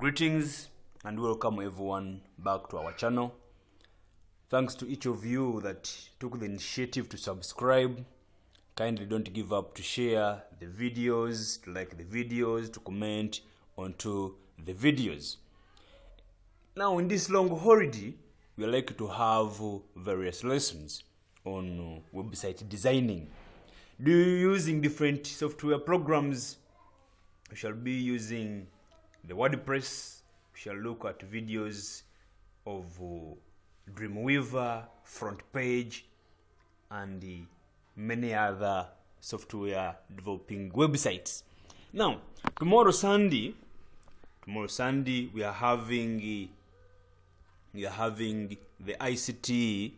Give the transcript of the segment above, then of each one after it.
Greetings and welcome everyone back to our channel. Thanks to each of you that took the initiative to subscribe. Kindly don't give up to share the videos, to like the videos, to comment onto the videos. Now in this long holiday, we are likely to have various lessons on website designing. Do you using different software programs? We shall be using the WordPress. We shall look at videos of Dreamweaver, FrontPage, and many other software developing websites. Now, tomorrow Sunday, we are having the ICT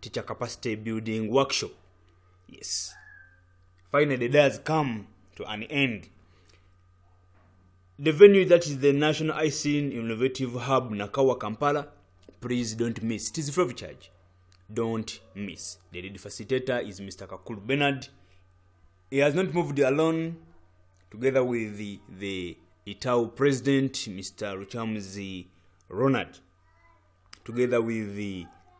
teacher capacity building workshop. Yes, finally the day has come to an end. The venue, that is the National ICT Innovative Hub, Nakawa, Kampala. Please don't miss. It is free of charge. Don't miss. The lead facilitator is Mr. Kakulu Bernard. He has not moved alone. Together with the Itau president, Mr. Ruchamzi Ronald. Together with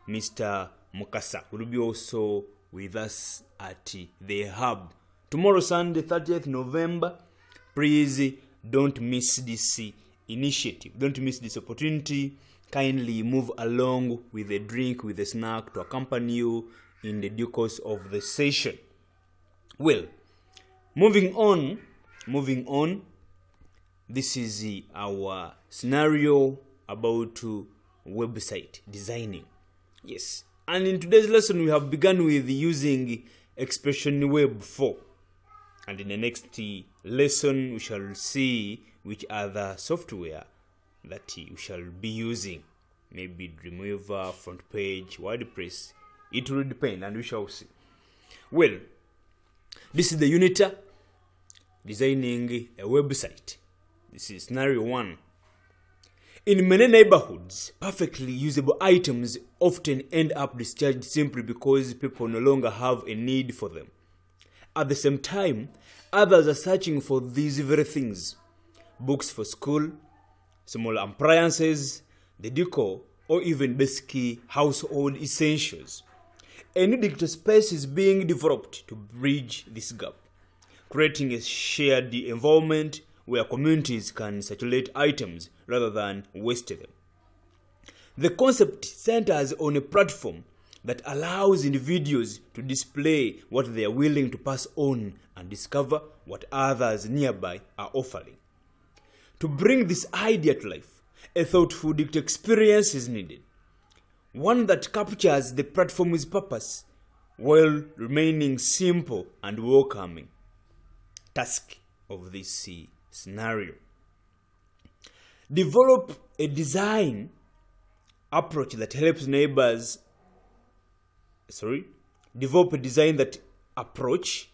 Mr. Mukasa, who will be also with us at the hub. Tomorrow, Sunday, 30th November. Please don't miss this initiative. Don't miss this opportunity. Kindly move along with a drink, with a snack to accompany you in the due course of the session. Well, moving on. This is our scenario about website designing. Yes. And in today's lesson, we have begun with using Expression Web 4. And in the next lesson, we shall see which other software that we shall be using. Maybe Dreamweaver, FrontPage, WordPress. It will depend, and we shall see. Well, this is the unit designing a website. This is scenario 1. In many neighborhoods, perfectly usable items often end up discharged simply because people no longer have a need for them. At the same time, others are searching for these very things. Books for school, small appliances, the decor, or even basic household essentials. A new digital space is being developed to bridge this gap, creating a shared environment where communities can circulate items rather than waste them. The concept centers on a platform that allows individuals to display what they are willing to pass on and discover what others nearby are offering. To bring this idea to life, a thoughtful digital experience is needed, one that captures the platform's purpose while remaining simple and welcoming. Task of this scenario: develop a design approach that helps neighbors. Develop a design approach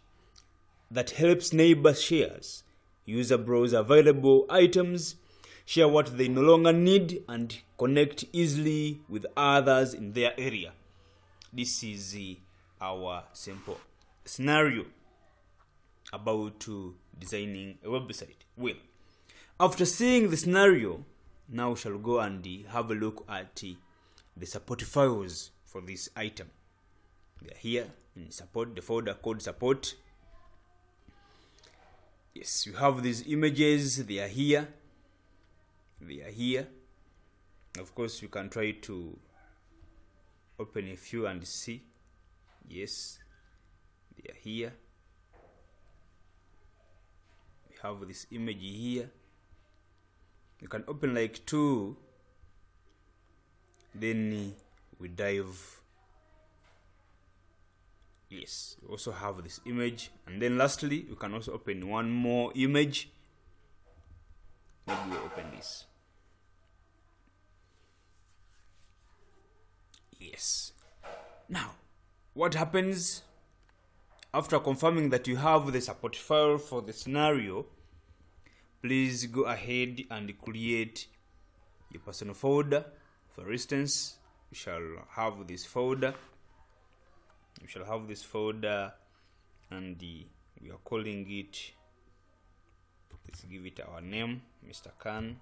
that helps neighbors shares. User browse available items, share what they no longer need, and connect easily with others in their area. This is our simple scenario about designing a website. Well, after seeing the scenario, now we shall go and have a look at the support files for this item. They are here in support, the folder called support. Yes, you have these images. They are here. Of course, you can try to open a few and see. Yes, they are here. We have this image here. You can open like 2. Then we dive. Yes, we also have this image. And then lastly, you can also open one more image. Maybe we'll open this. Yes. Now, what happens after confirming that you have the support file for the scenario? Please go ahead and create your personal folder. For instance, we shall have this folder. And we are calling it, let's give it our name, Mr. Khan.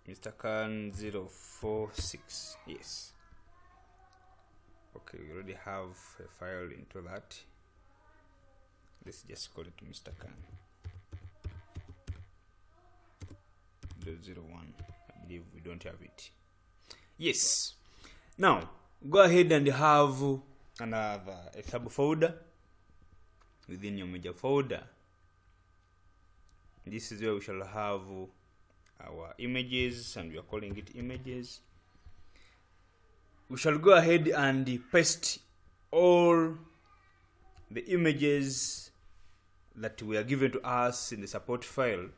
Mr. Khan 046. Yes. Okay, we already have a file into that. Let's just call it Mr. Khan 001. I believe we don't have it. Yes. Now go ahead and have another a subfolder within your major folder. This is where we shall have our images, and we are calling it images. We shall go ahead and paste all the images that were given to us in the support file.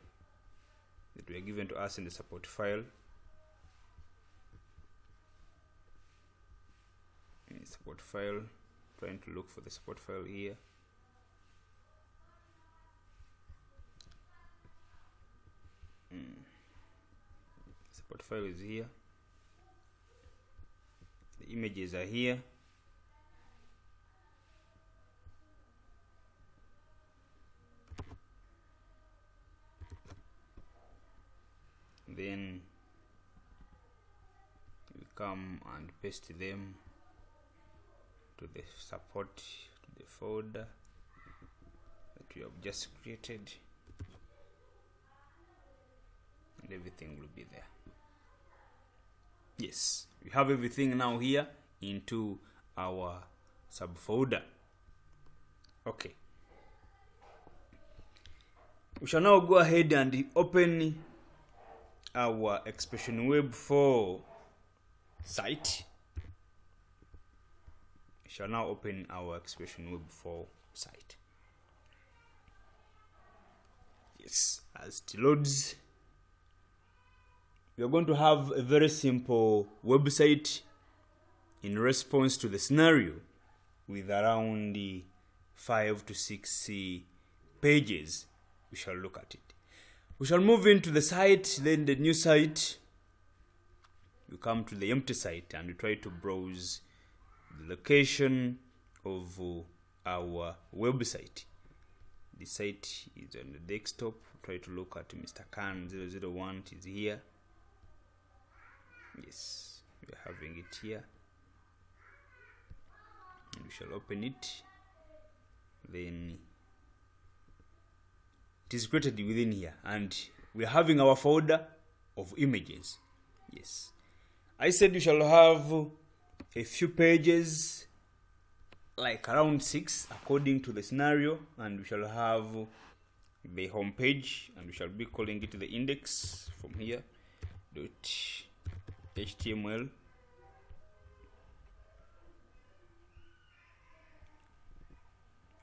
Support file, trying to look for the support file here. Support file is here. The images are here. Then we come and paste them to the support, to the folder that we have just created, and everything will be there. Yes, we have everything now here into our subfolder. Okay, we shall now go ahead and open our Expression Web 4 site. We shall now open our Expression Web 4 site. Yes, as it loads, we are going to have a very simple website in response to the scenario with around 5 to 6 pages. We shall look at it. We shall move into the site, then the new site. You come to the empty site and you try to browse the location of our website. The site is on the desktop. Try to look at Mr. Khan 001. It is here. Yes, we are having it here. And we shall open it. Then it is created within here, and we are having our folder of images. Yes, I said we shall have a few pages, like around 6 according to the scenario, and we shall have the home page, and we shall be calling it the index from here .html.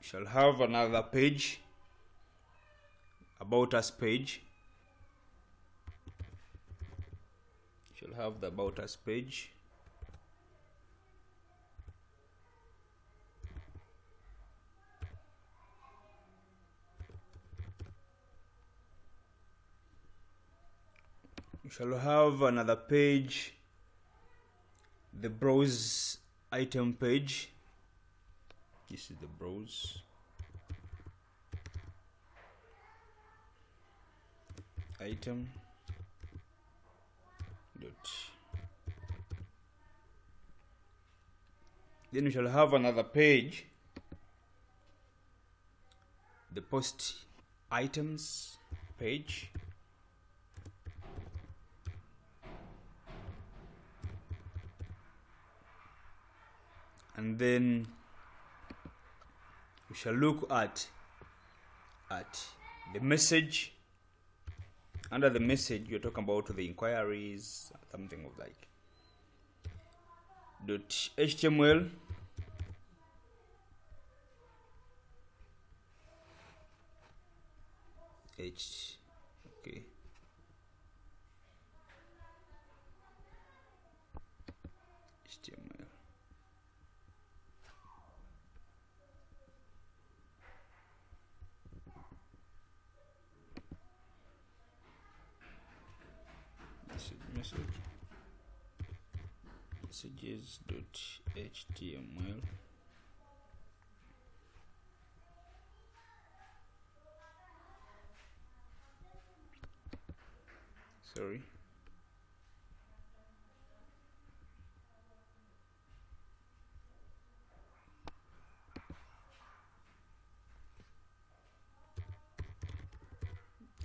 We shall have another page, about us page. We shall have the about us page. We shall have another page, the browse item page. This is the browse item dot. Then we shall have another page, the post items page. And then we shall look at the message. Under the message, you're talking about the inquiries, something of like .html. Okay. HTML. messages.html. Sorry.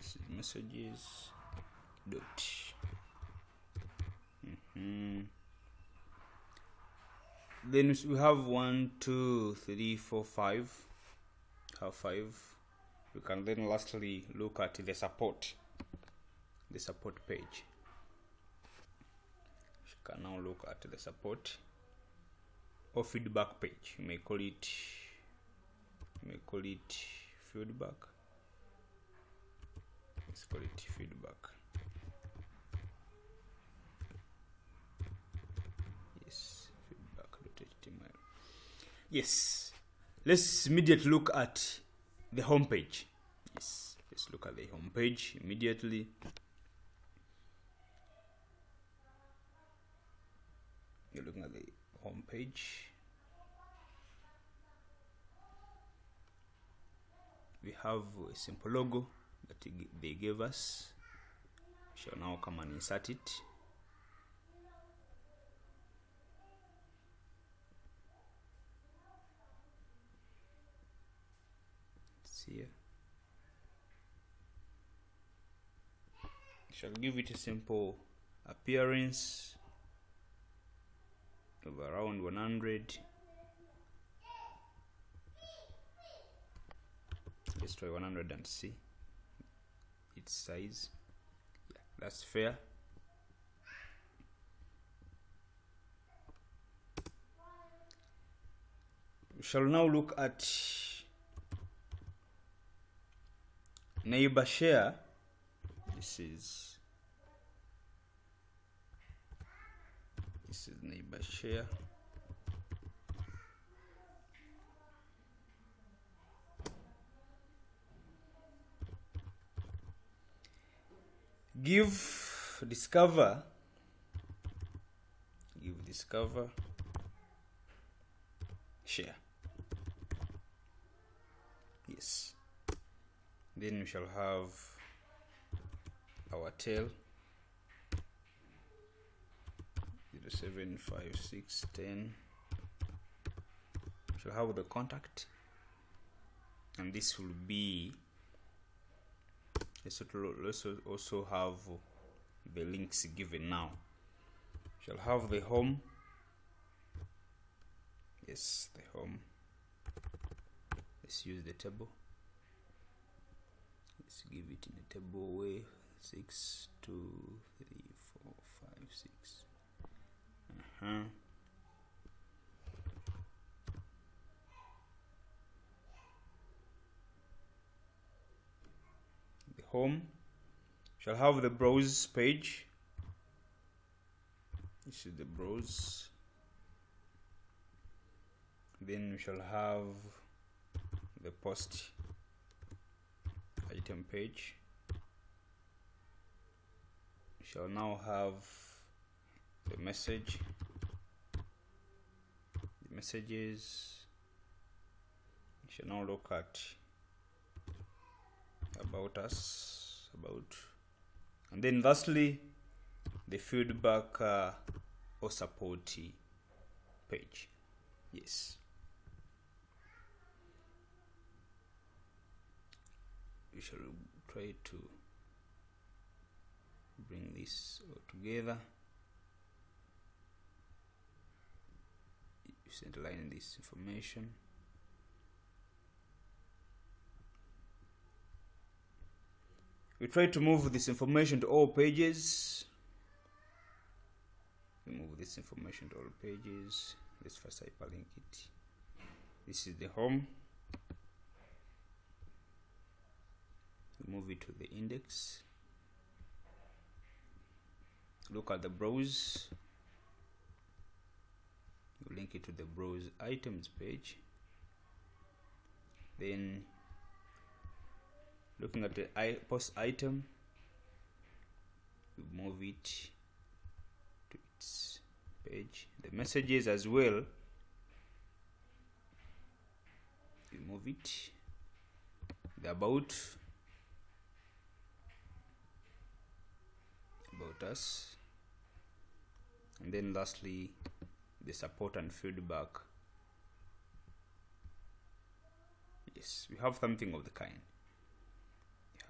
This is messages dot. Then we have 1, 2, 3, 4, 5. Have 5. We can then lastly look at the support page. You can now look at the support or feedback page. You may call it feedback. Let's call it feedback. Yes, feedback.html. Yes, let's immediately look at the home page. Yes, let's look at the home page immediately. You're looking at the home page. We have a simple logo that they gave us. We shall now come and insert it. It's here. We shall give it a simple appearance of around 100. Let's try 100 and see its size. Yeah, that's fair. We shall now look at neighbor share. This is neighbor share. Give discover. Share. Yes. Then we shall have our tail. 07, 5, 6, 10. We shall have the contact, and this will be. Let's also have the links given now. We shall have the home. Yes, the home. Let's use the table. Let's give it in a table way. 6, 2, 3, 4, 5, 6. The home shall have the browse page. This is the browse. Then we shall have the post item page. We shall now have the message, the messages. We shall now look at about us, and then lastly the feedback or support page. Yes. We shall try to bring this all together. You centerline this information. We try to move this information to all pages. We move this information to all pages. Let's first hyperlink it. This is the home. We move it to the index. Look at the browse. You link it to the browse items page. Then looking at the post item, we move it to its page. The messages as well, we move it. The about us, and then lastly the support and feedback. Yes, we have something of the kind.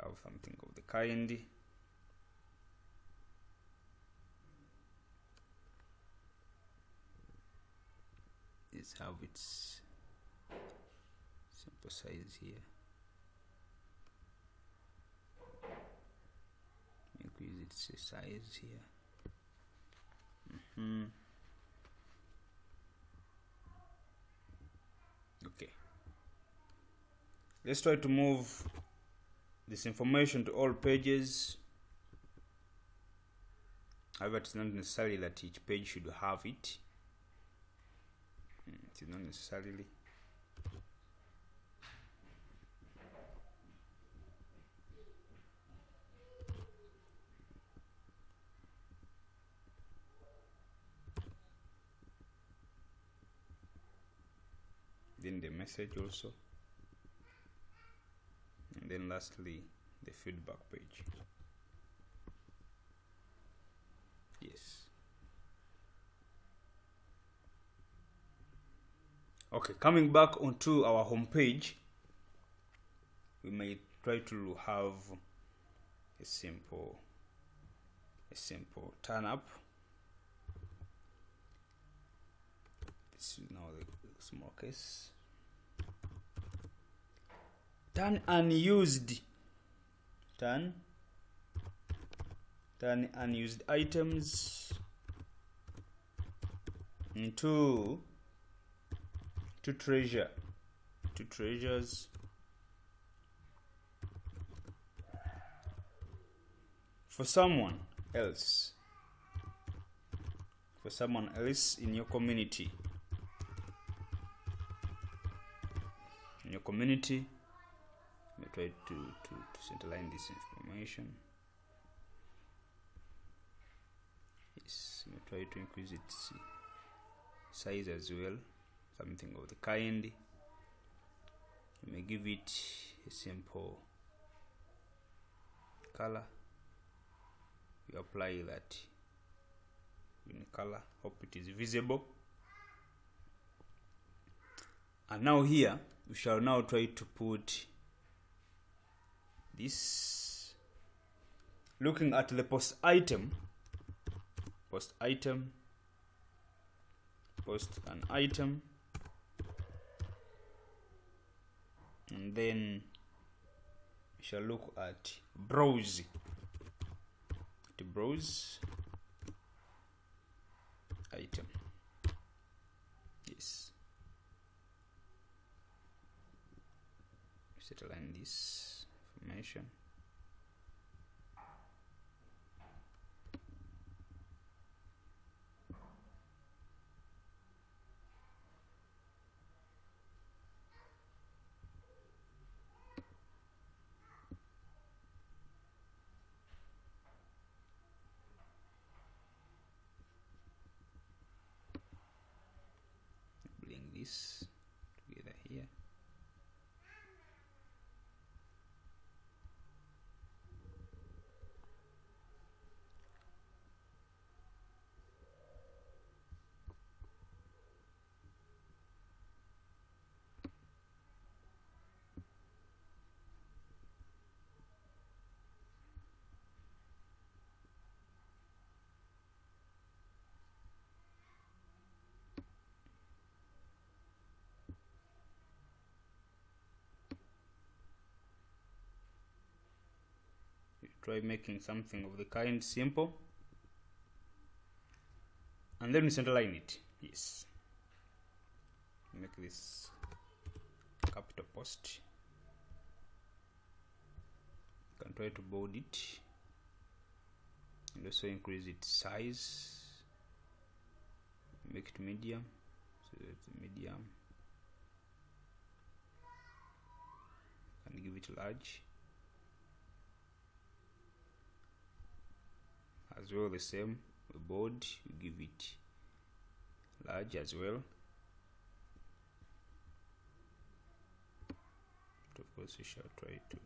have something of the kind. Let's have its simple size here. Increase its size here. Okay, let's try to move this information to all pages. However, it's not necessarily that each page should have it. It is not necessarily. Then the message also, and then lastly the feedback page. Yes. Okay, coming back onto our home page, we may try to have a simple turn up. This is now the small case. Turn unused items into treasures for someone else in your community. We try to centerline this information. Yes, we try to increase its size as well, something of the kind. We may give it a simple color. We apply that in color, hope it is visible. And now here we shall now try to put this, looking at the post an item, and then we shall look at browse item. Yes, set align this information. Bring this together here. Try making something of the kind simple, and then we centerline it. Yes, make this capital post. You can try to bold it and also increase its size, make it medium, so it's medium, and give it large as well. The same, we bold, we give it large as well. But of course we shall try to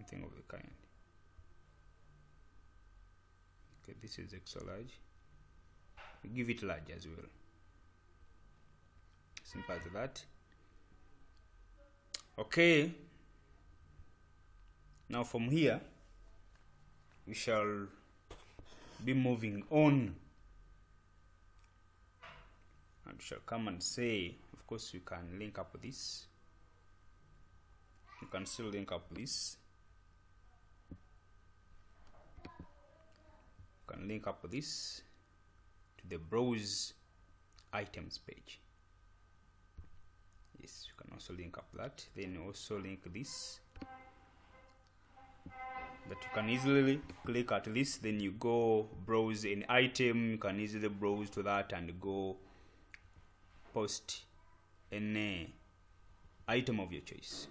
something of the kind. Okay, this is extra large. We give it large as well. Simple as that. Okay, now from here we shall be moving on, and we shall come and say, of course we can link up this, you can still link up this, you can link up this to the browse items page. Yes, you can also link up that. Then also link this, that you can easily click at this, then you go browse an item, you can easily browse to that and go post any item of your choice.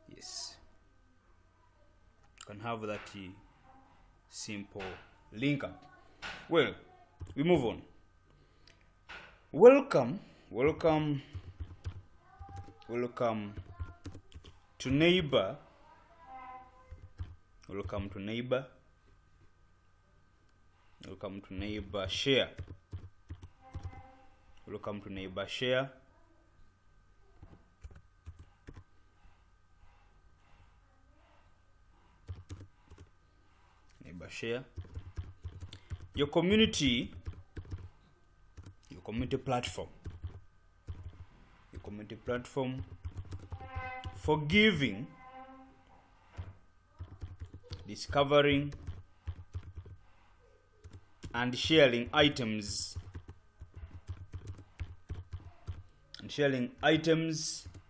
Yes, you can have that simple link up. Well, we move on. Welcome to neighbor. Welcome to neighbor. Welcome to neighbor share. Welcome to neighbor share. Neighbor share. Your community platform. Your community platform for giving, discovering, and sharing items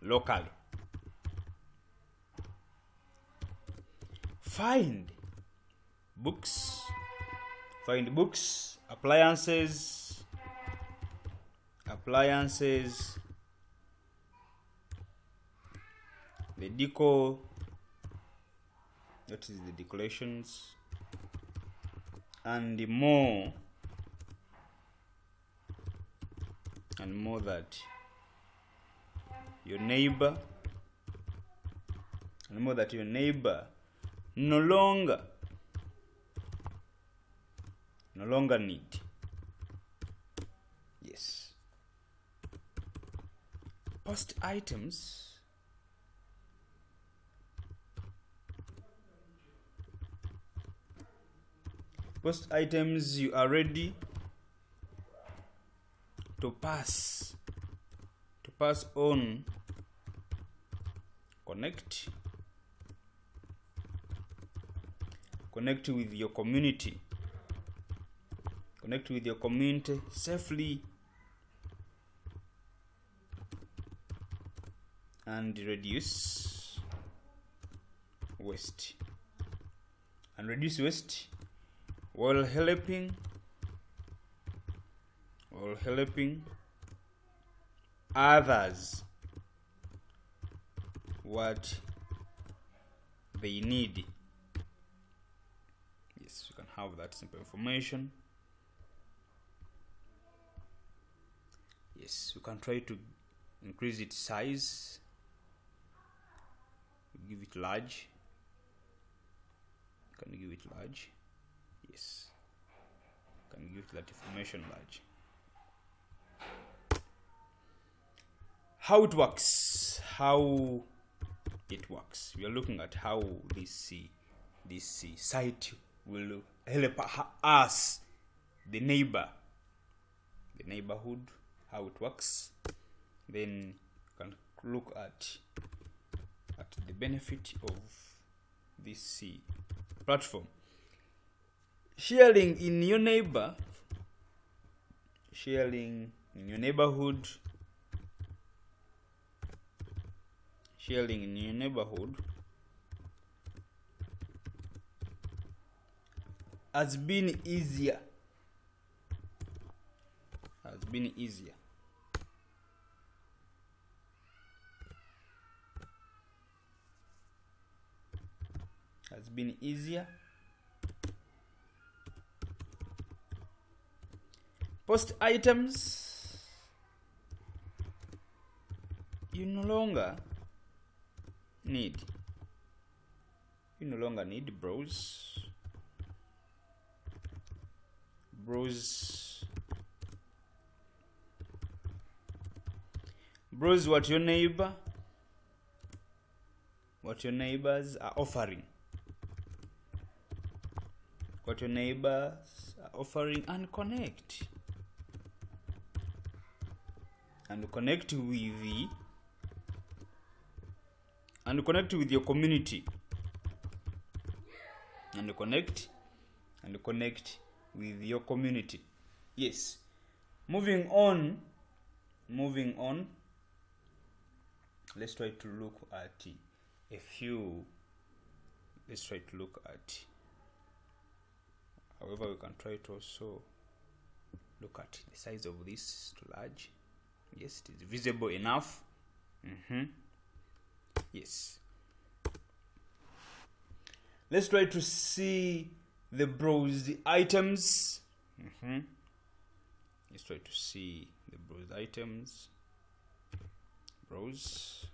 locally. Find books, appliances, the decor, that is the decorations, and more that your neighbor no longer need. Yes. Post items. Post items you are ready to pass on. Connect with your community. Connect with your community safely and reduce waste. While helping others what they need. Yes, you can have that simple information. Yes, you can try to increase its size, give it large. You can give it large. Yes, you can give that information large. How it works. We are looking at how this site will help us, the neighborhood, how it works. Then you can look at the benefit of this platform. Sharing in your neighborhood has been easier. Post items you no longer need. You no longer need browse what your neighbors are offering. And connect. Connect with your community. Connect with your community. Yes. Moving on. Let's try to look at a few. However, we can try to also look at the size of this to large. Yes, it is visible enough. Yes. Let's try to see the browsed items. Let's try to see the browsed items. Browse.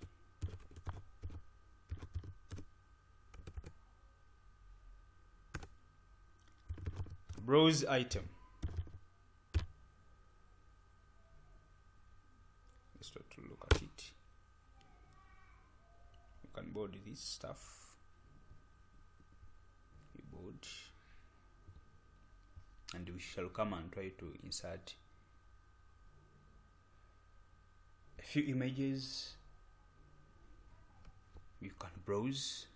Browse item. Let's try to look at it. You can board this stuff. We board. And we shall come and try to insert a few images. You can browse.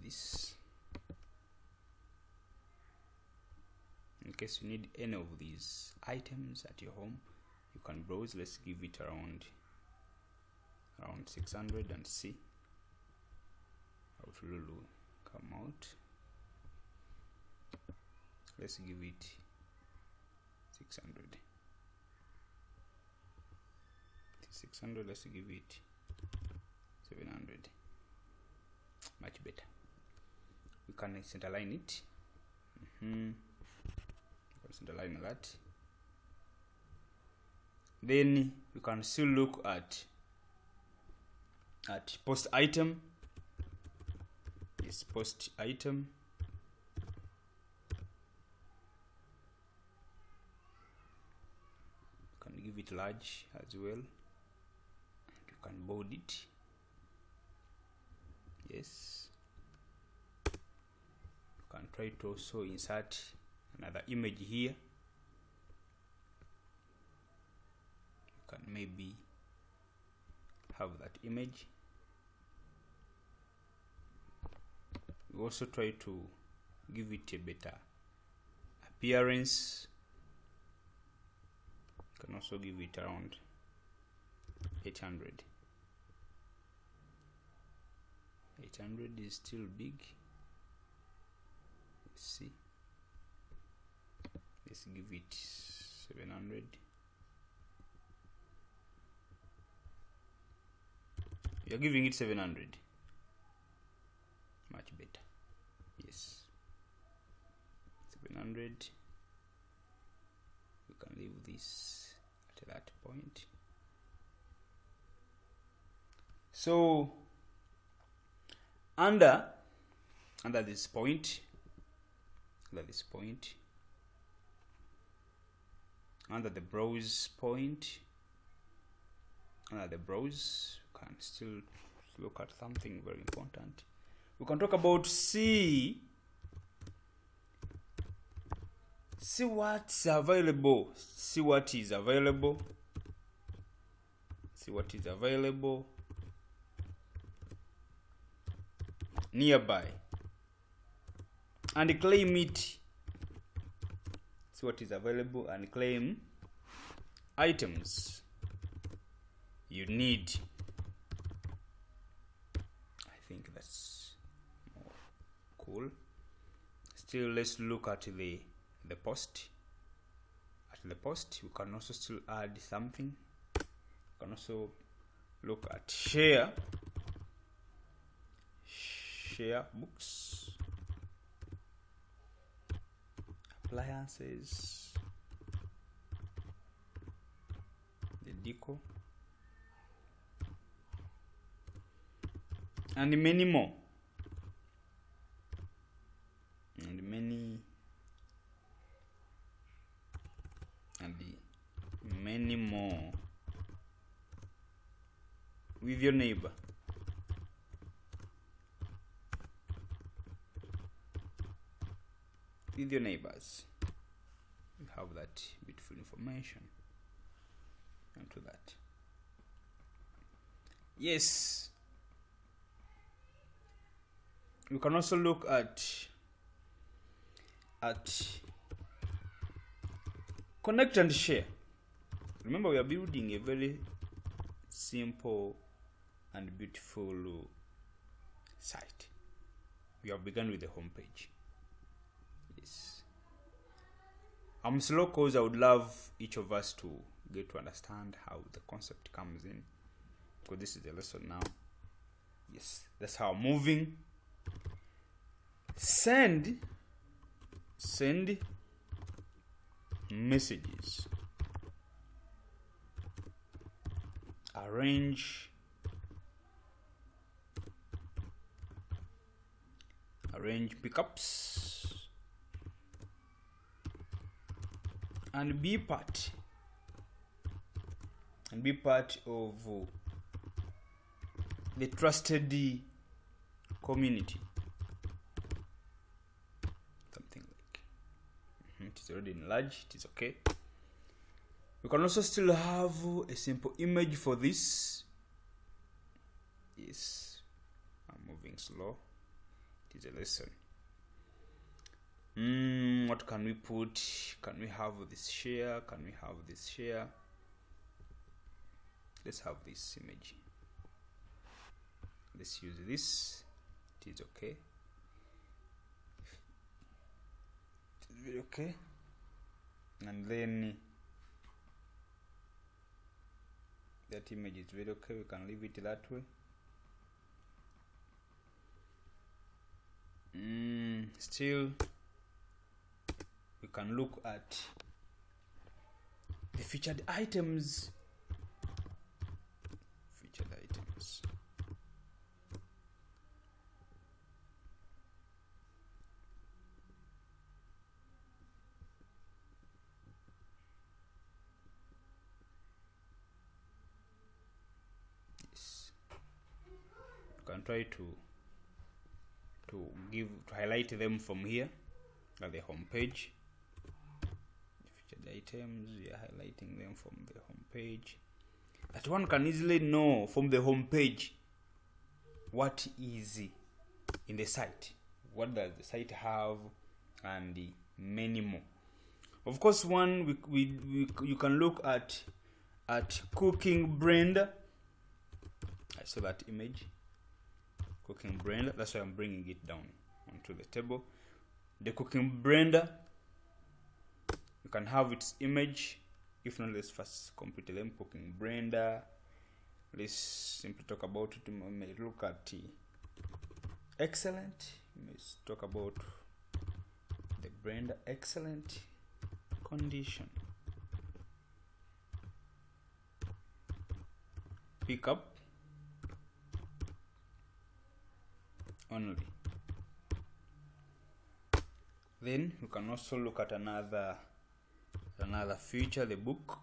This. In case you need any of these items at your home, you can browse. Let's give it around 600 and see how it will come out. Let's give it 600. Let's give it 700. Much better. We can centerline it. Centerline that. Then we can still look at post item. Yes, post item. You can give it large as well. You can bold it. Yes. You can try to also insert another image here. You can maybe have that image. We also try to give it a better appearance. You can also give it around 800. 800 is still big. Let's see. Let's give it 700. You're giving it 700. Much better. Yes. 700. We can leave this at that point. So under this point, under the browse point, under the browse, we can still look at something very important. We can talk about see what's available. See what is available. Nearby. And claim it. See what is available and claim items you need. I think that's more cool. Still, let's look at the post. At the post, you can also still add something. You can also look at share books, appliances, the medical, and many more, and many more with your neighbor. With your neighbors, you have that beautiful information onto that. Yes, you can also look at connect and share. Remember, we are building a very simple and beautiful site. We have begun with the home page. Yes, I'm slow because I would love each of us to get to understand how the concept comes in, because this is the lesson now. Yes, that's how I'm moving. Send messages. Arrange pickups and be part of the trusted community. Something like it is already enlarged, it is okay. You can also still have a simple image for this. Yes, I'm moving slow. It is a lesson. What can we put? Can we have this share? Can we have this share? Let's have this image. Let's use this. It is okay. It is very okay. And then that image is very okay. We can leave it that way. Still, we can look at the featured items. Yes. You can try to highlight them from here at the home page. Featured items, we are highlighting them from the home page. That one can easily know from the home page what is in the site, what does the site have, and many more. Of course, one you can look at cooking blender. I saw that image. Cooking blender, that's why I'm bringing it down onto the table. The cooking blender, you can have its image. If not, let's first complete them. Cooking blender, let's simply talk about it. We may look at excellent. Let's talk about the blender. Excellent condition. Pick up only. Then you can also look at another feature, the book.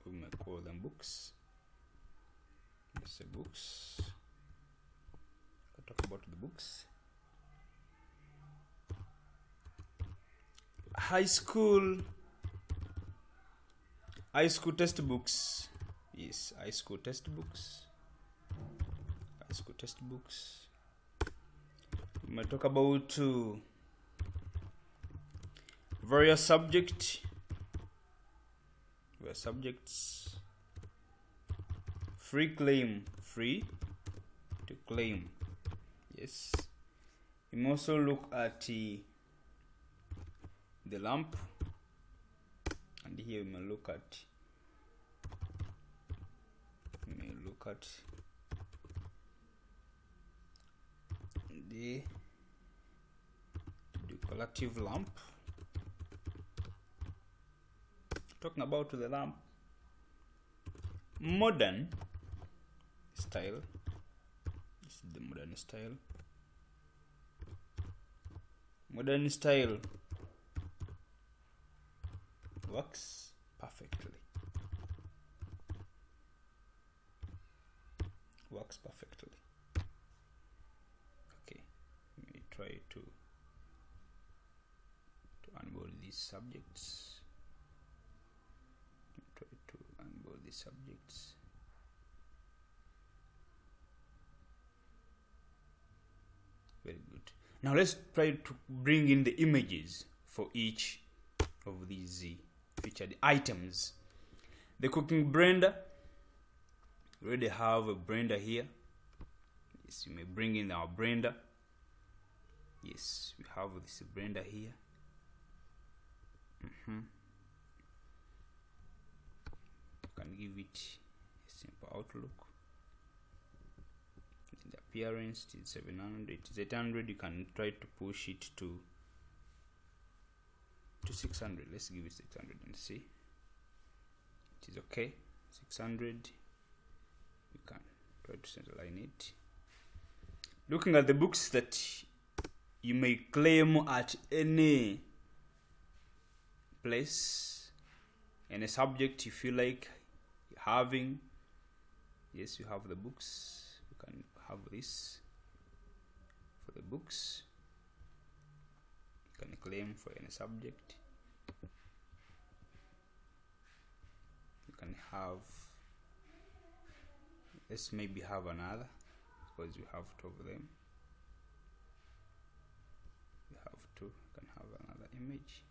We may call them books. Let's say books. I'll talk about the books. High school textbooks. Yes, high school textbooks. We might talk about various subjects. Free to claim. Yes. We may also look at the lamp, and here we may look at the decorative lamp. Talking about the lamp, modern style. This is the modern style. Modern style works perfectly. Works perfectly. Okay, let me try to unboard these subjects. Try to unboard these subjects. Very good. Now let's try to bring in the images for each of these featured items. The cooking blender. We already have a blender here. Yes, you may bring in our blender. Yes, we have this blender here. You can give it a simple outlook. In the appearance, it is 700, it is 800. You can try to push it to 600. Let's give it 600 and see. It is okay. 600. You can try to centerline it. Looking at the books that you may claim at any place, any subject you feel like having. Yes, you have the books. You can have this for the books. You can claim for any subject. You can have, let's maybe have another, because you have two of them. You have two. You can have another image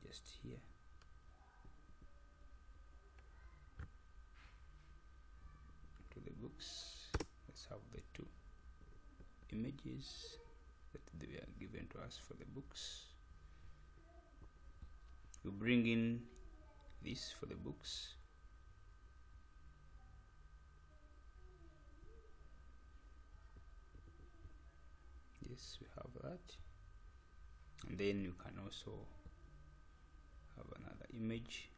just here. To the books, let's have the two images that they were given to us for the books. We bring in this for the books. Yes, we have that. And then you can also have another image.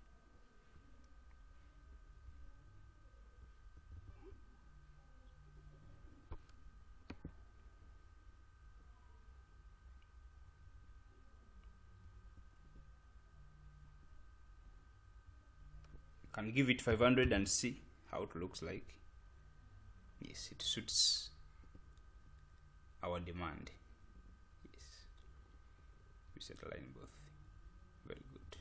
You can give it 500 and see how it looks like. Yes, it suits our demand. Yes, we centerline both. Very good.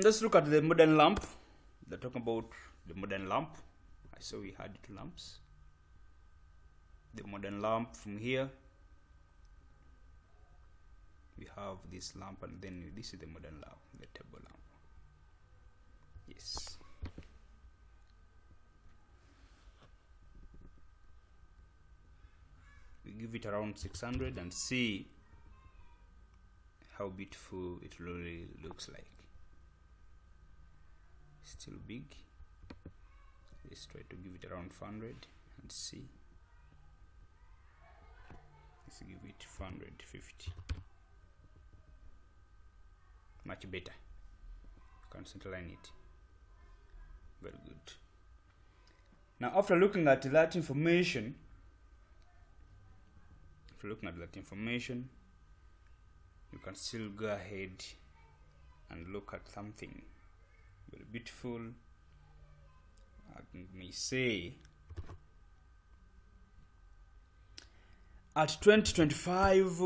Let's look at the modern lamp. They're talking about the modern lamp. I saw we had two lamps. The modern lamp from here. We have this lamp, and then this is the modern lamp, the table lamp. Yes. We give it around 600 and see how beautiful it really looks like. Still big. Let's try to give it around 400 and see. Let's give it 450. Much better. You can centerline it. Very good. Now, after looking at that information, you can still go ahead and look at something very beautiful. I may say at 2025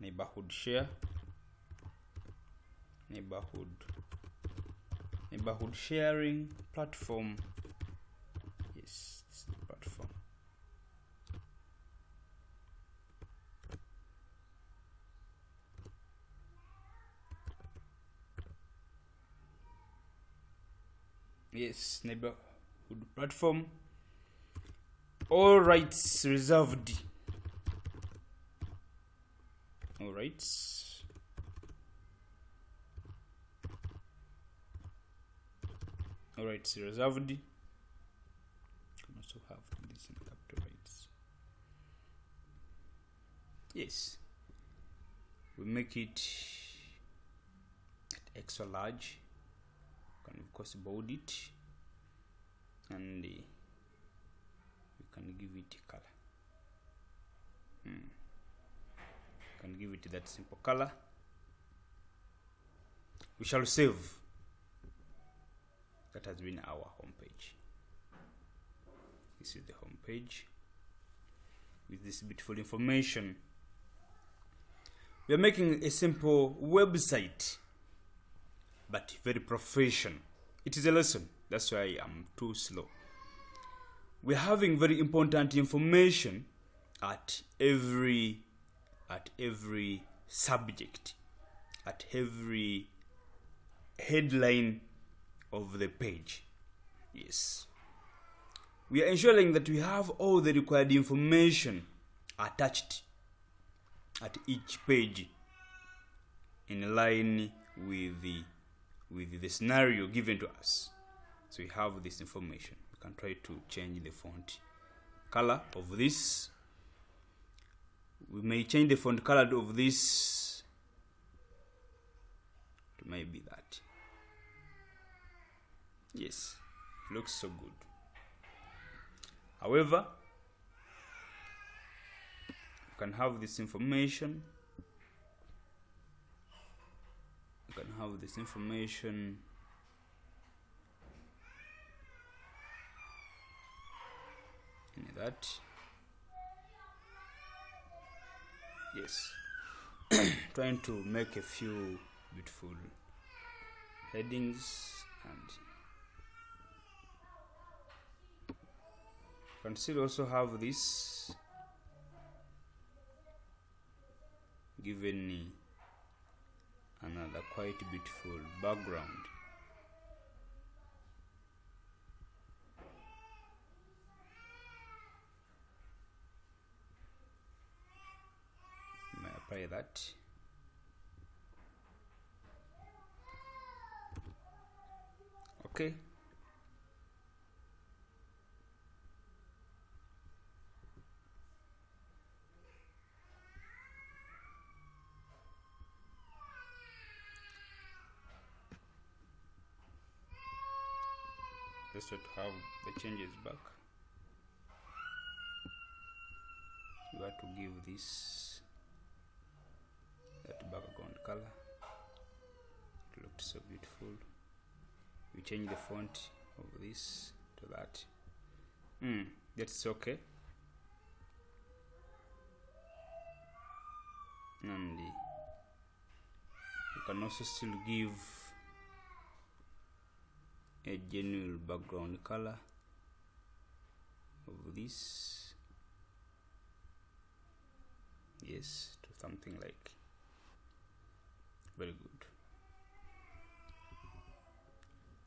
neighborhood share, neighborhood sharing platform. Yes, this is the platform. Yes, neighborhood platform. All rights reserved. All rights. All rights reserved. You can also have this in capital rights. Yes. we make it extra large. You can of course bold it, and we can give it a color. Can give it that simple color. We shall save. That has been our home page. This is the home page with this beautiful information. We are making a simple website, but very professional. It is a lesson. That's why I'm too slow. We're having very important information at every subject, at every headline of the page. Yes, we are ensuring that we have all the required information attached at each page in line with the scenario given to us. So we have this information. We can try to change the font color of this. We may change the font color of this to maybe that. Yes, it looks so good. However, you can have this information. You can have this information in that. Yes. Trying to make a few beautiful headings, and you can still also have this given another quite beautiful background. You may apply that. Okay. Just to have the changes back, you have to give this that background color. It looked so beautiful. We change the font of this to that. That's okay. And you can also still give a genuine background color of this. Yes, to something like very good.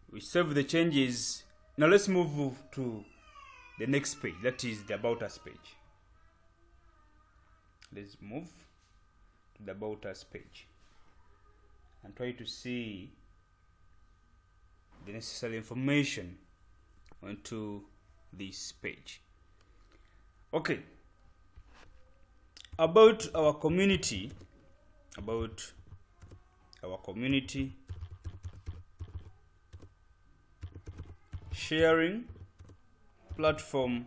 We save the changes. Now let's move to the next page, that is the About Us page. Let's move to the About Us page and try to see the necessary information onto this page. Okay, about our community, sharing platform.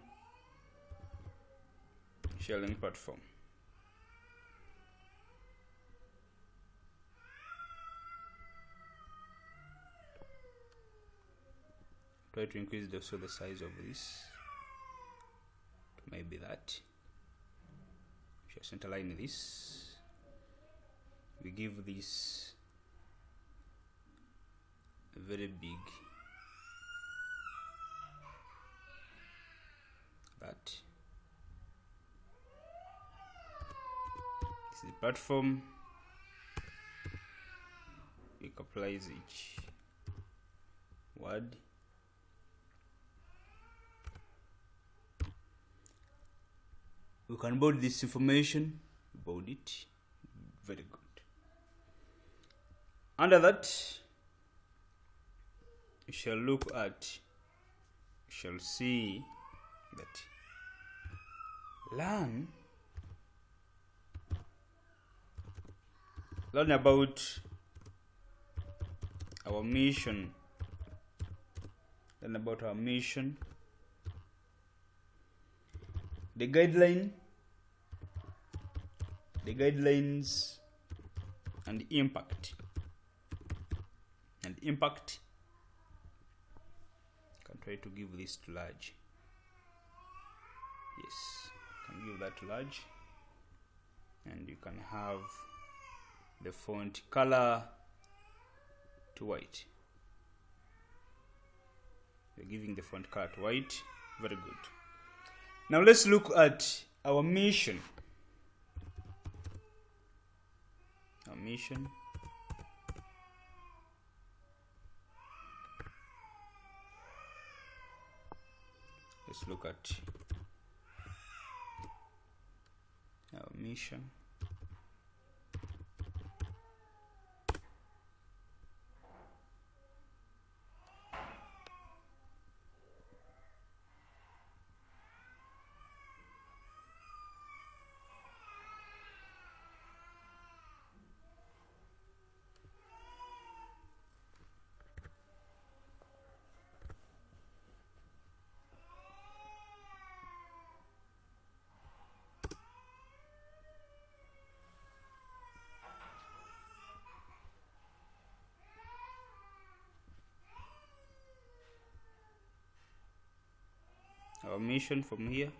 Try to increase also the size of this. Maybe that. We shall centerline this. We give this a very big. That. This is the platform. We capitalize each word. We can bold this information, bold it, very good. Under that, you shall look at, you shall see that learn learn about our mission. Learn about our mission, the guidelines, and impact. You can try to give this to large. Yes, you can give that to large, and you can have the font color to white. You're giving the font color to white. Very good. Now let's look at our mission. Our mission. Let's look at our mission. Our mission from here.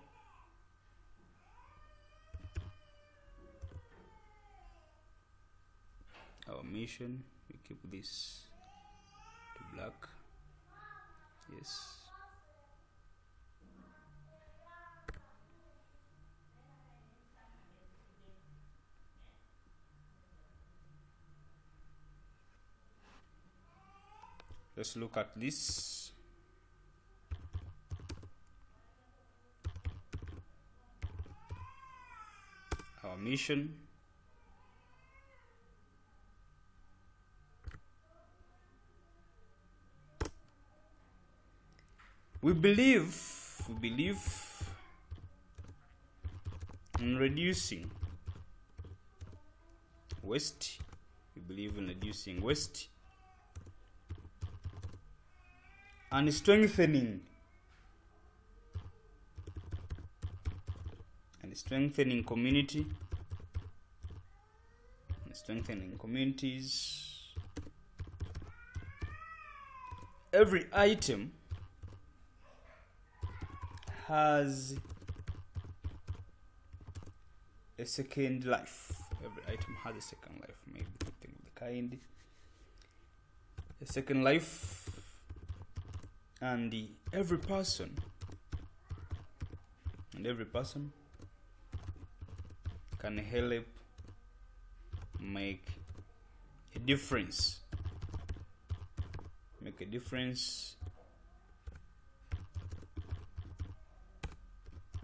Our mission, we keep this to black. Yes. Let's look at this. Our mission. We believe in reducing waste. We believe in reducing waste and strengthening community and strengthening communities. Every item has a second life. Every item has a second life, maybe something of the kind. A second life, and every person can help make a difference.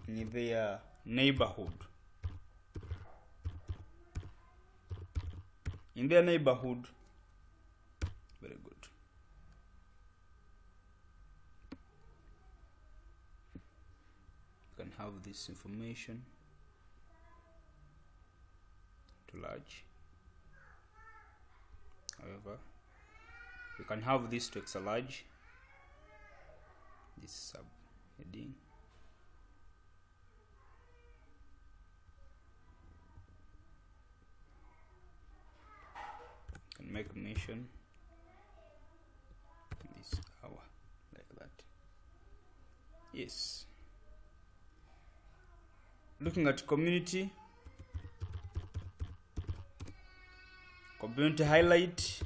In their neighborhood. Very good. You can have this information to large. However, you can have this to extra large. This subheading. Can make mission this hour like that. Yes. Looking at community highlights.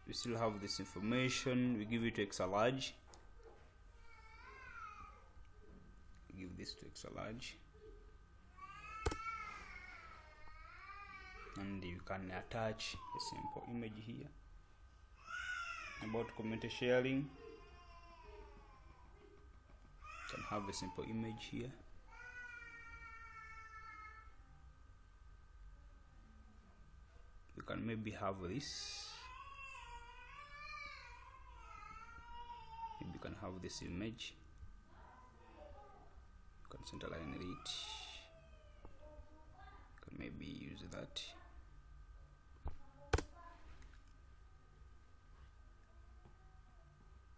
We still have this information. We give it to extra large. Give this to extra large, and you can attach a simple image here about community sharing. You can have a simple image here. You can maybe have this. you can have this image, you can center line it, you can maybe use that.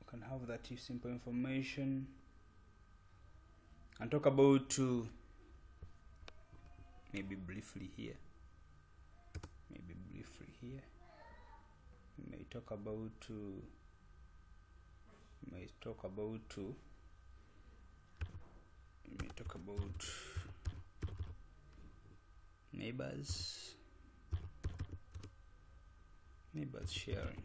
You can have that simple information and talk about maybe briefly here. We may talk about neighbors sharing.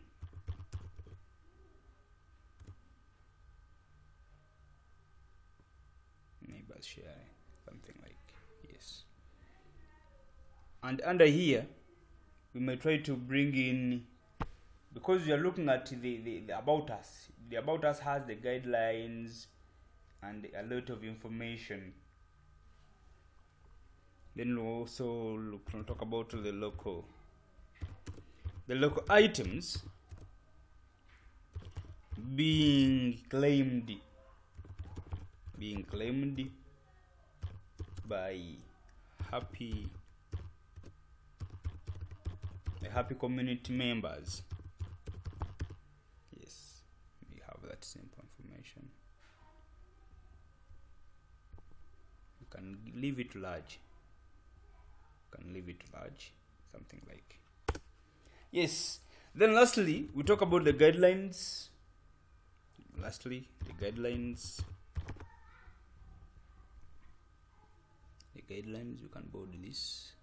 Something like, yes. And under here we may try to bring in, because we are looking at the about us. The about us has the guidelines and a lot of information. Then we'll also talk about the local items being claimed by happy community members. Yes, we have that simple information. You can leave it large. Something like, yes. Then lastly, we talk about the guidelines. We can bold this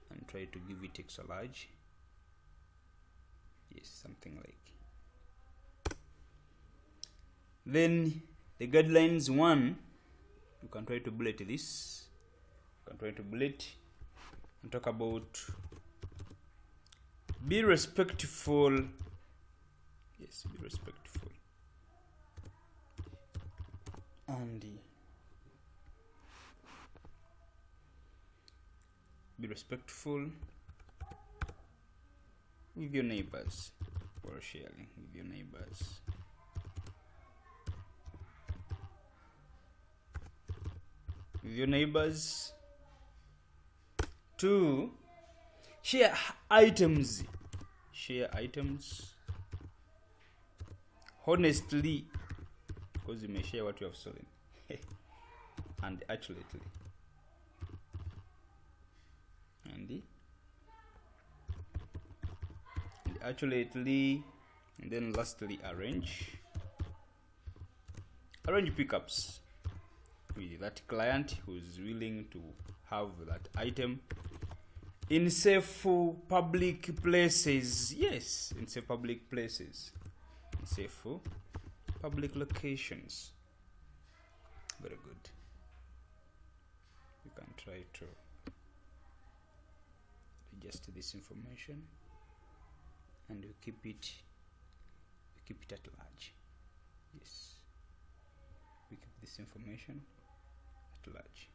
and try to give it extra large. Yes, something like. Then the guidelines 1, you can try to bullet this. And talk about be respectful. Yes, be respectful. And be respectful with your neighbors, or sharing with your neighbors. To share items honestly, because you may share what you have stolen, and accurately. And then lastly, arrange pickups with that client who's willing to have that item in safe public places. Yes, in safe public places, in safe public locations. Very good. You can try to adjust this information, and we keep it at large. Yes, we keep this information at large.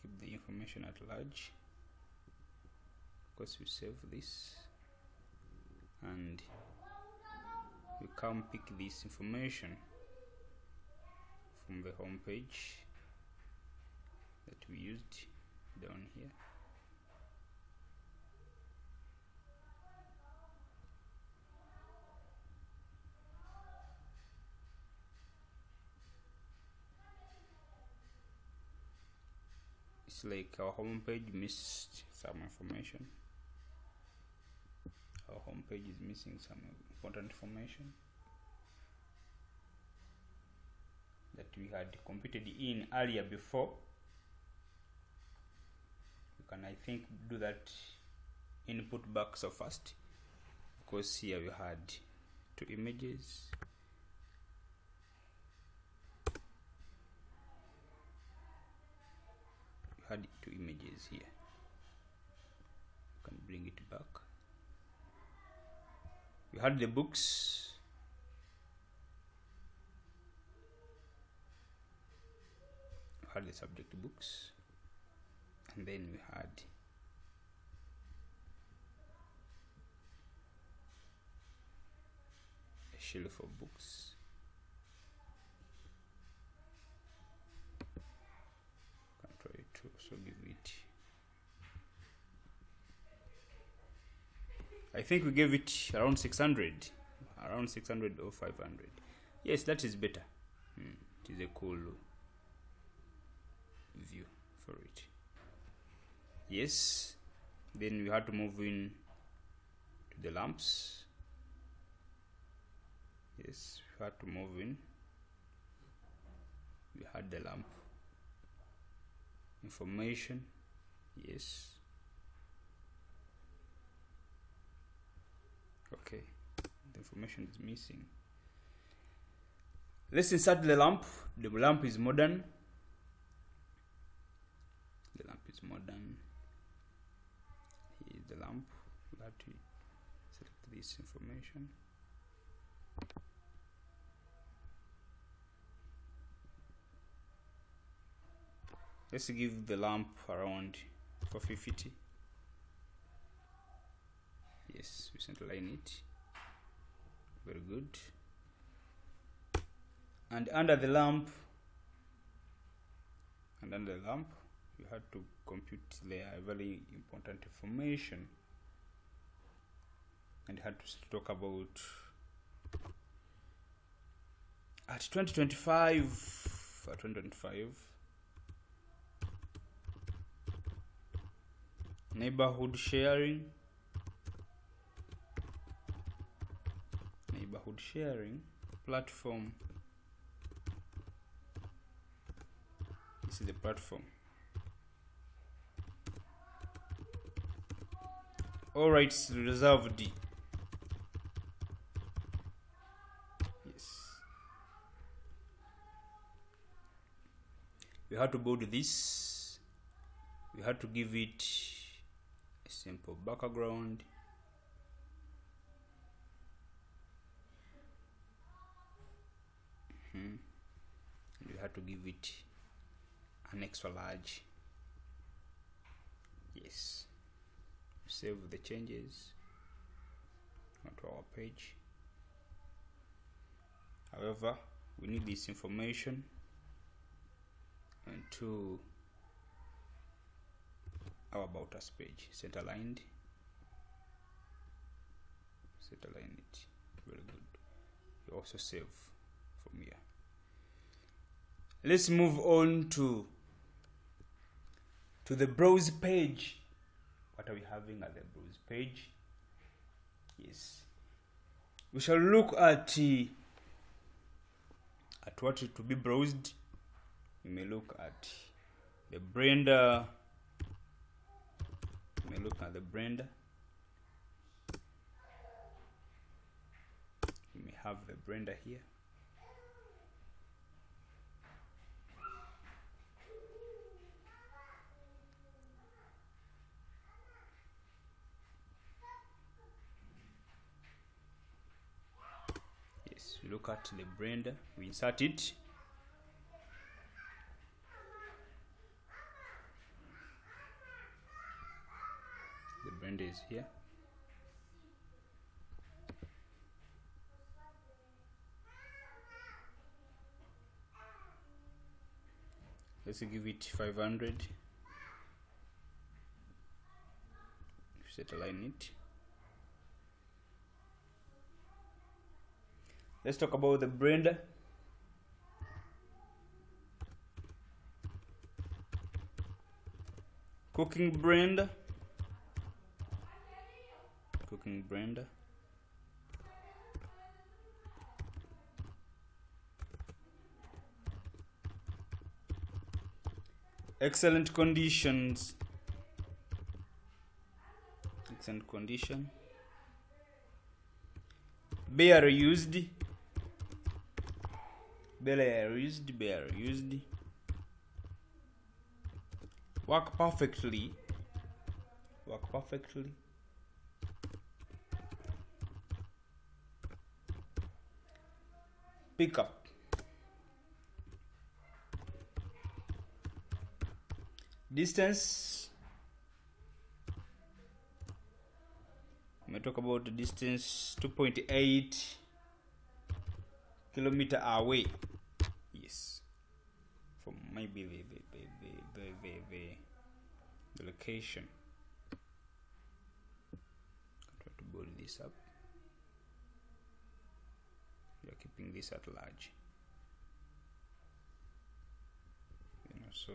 Keep the information at large. Of course, we save this and we come pick this information from the home page that we used down here. It's like our home page missed some information. Our home page is missing some important information that we had computed in earlier before. You can, I think, do that input back so fast, because here we had 2 images. Had 2 images here. You can bring it back. We had the books. We had the subject books, and then we had shelf of books. Can try to also give it. I think we gave it around 600, around 600 or 500. Yes, that is better. It is a cool view for it. Yes, then we had to move in to the lamps. Yes, we had to move in. We had the lamp information. Yes. Okay, the information is missing. Let's insert the lamp. The lamp is modern. The lamp is modern. Here is the lamp. We have to select this information. Let's give the lamp around 450. Yes, we center line it. Very good. And under the lamp, you had to compute the very important information, and had to talk about at 2025, neighborhood sharing platform. This is the platform. All rights reserved. Yes. We had to build this. We had to give it a simple background. And we had to give it an extra large. Yes. Save the changes onto our page. However, we need this information and to our about us page. Center line it. Very good. You also save from here. Let's move on to the browse page. What are we having at the browse page? Yes, we shall look at what is to be browsed. We may look at the Blender. We may look at the Blender. We may have the Blender here. We look at the Blender, we insert it. The Blender is here. Let's give it 500. Set align it. Let's talk about the Blender. Cooking Blender. Excellent condition. Bare used. Work perfectly. Pick up. Distance. We may talk about the distance 2.8 kilometer away. Yes, from maybe the location. I'll try to bold this up. We are keeping this at large. So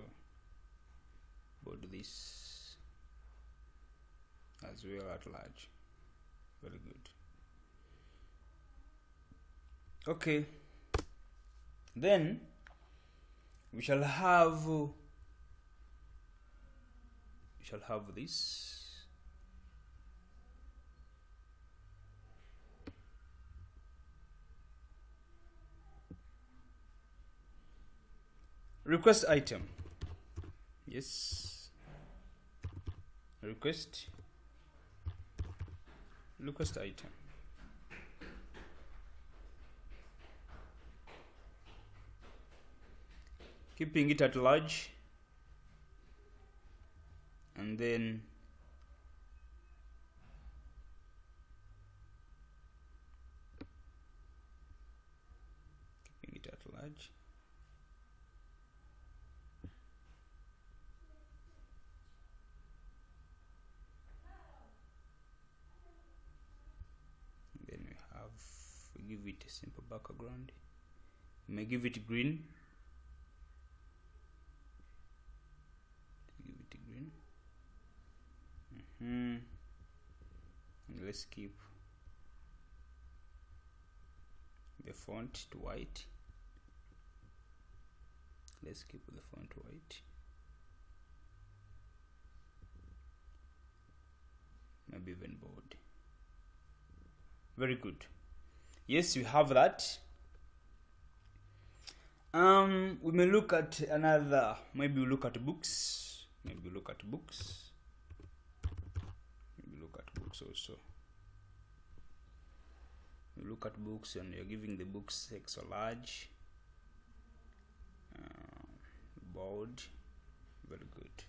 bold this as well at large. Very good. Okay, then we shall have this. Request item. Yes. Request item. Keeping it at large, and then keeping it at large. Give it a simple background. You may give it green. Give it green. And let's keep the font to white. Let's keep the font white. Maybe even bold. Very good. Yes, we have that. We may look at another. Maybe we look at books. Maybe look at books. Maybe look at books also. You look at books and you're giving the books extra large, bold. Very good.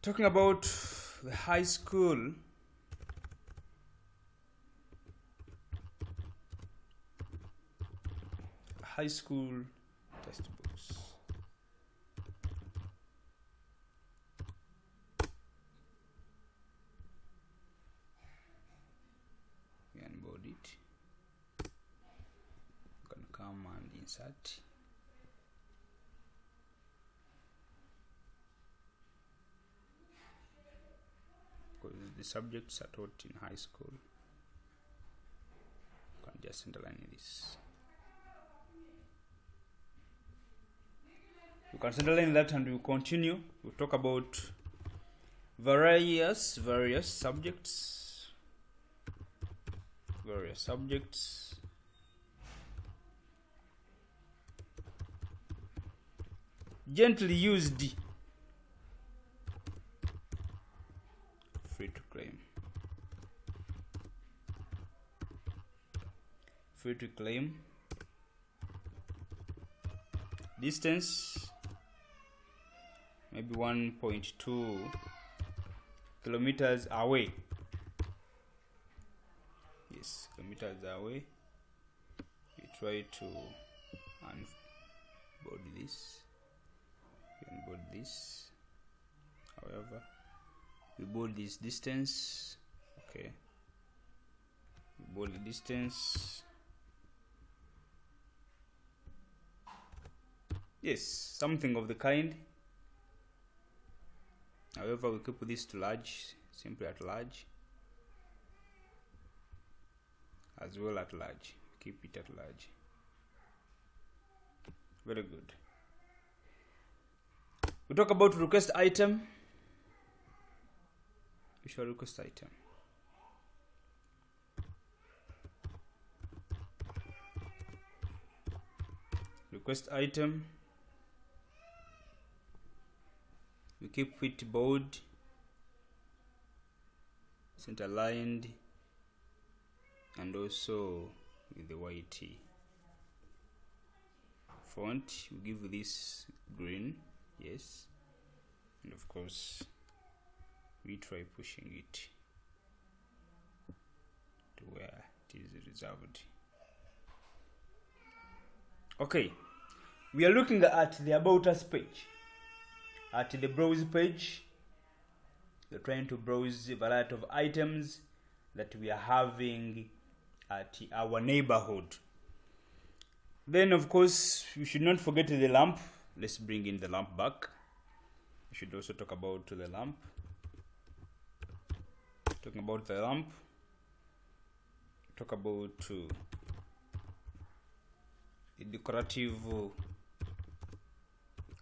Talking about the high school, textbooks. We unboard it. You can come and insert. Because the subjects are taught in high school. You can just underline this. You can underline that and we continue. We'll talk about various subjects. Gently used. Free to claim. Distance maybe 1.2 kilometers away. Yes, kilometers away. We try to unboard this. We unboard this. However, we bold this distance. Okay. We bold the distance. Yes, something of the kind. However, we keep this to large, simply at large. As well at large. Keep it at large. Very good. We talk about request item. Visual request item. Request item. We keep it bold, center aligned, and also with the white font. We give this green, yes, and of course we try pushing it to where it is reserved. Okay, we are looking at the About Us page. At the browse page, you're trying to browse a variety of items that we are having at our neighborhood. Then, of course, we should not forget the lamp. Let's bring in the lamp back. We should also talk about the lamp. Talking about the lamp, talk about a decorative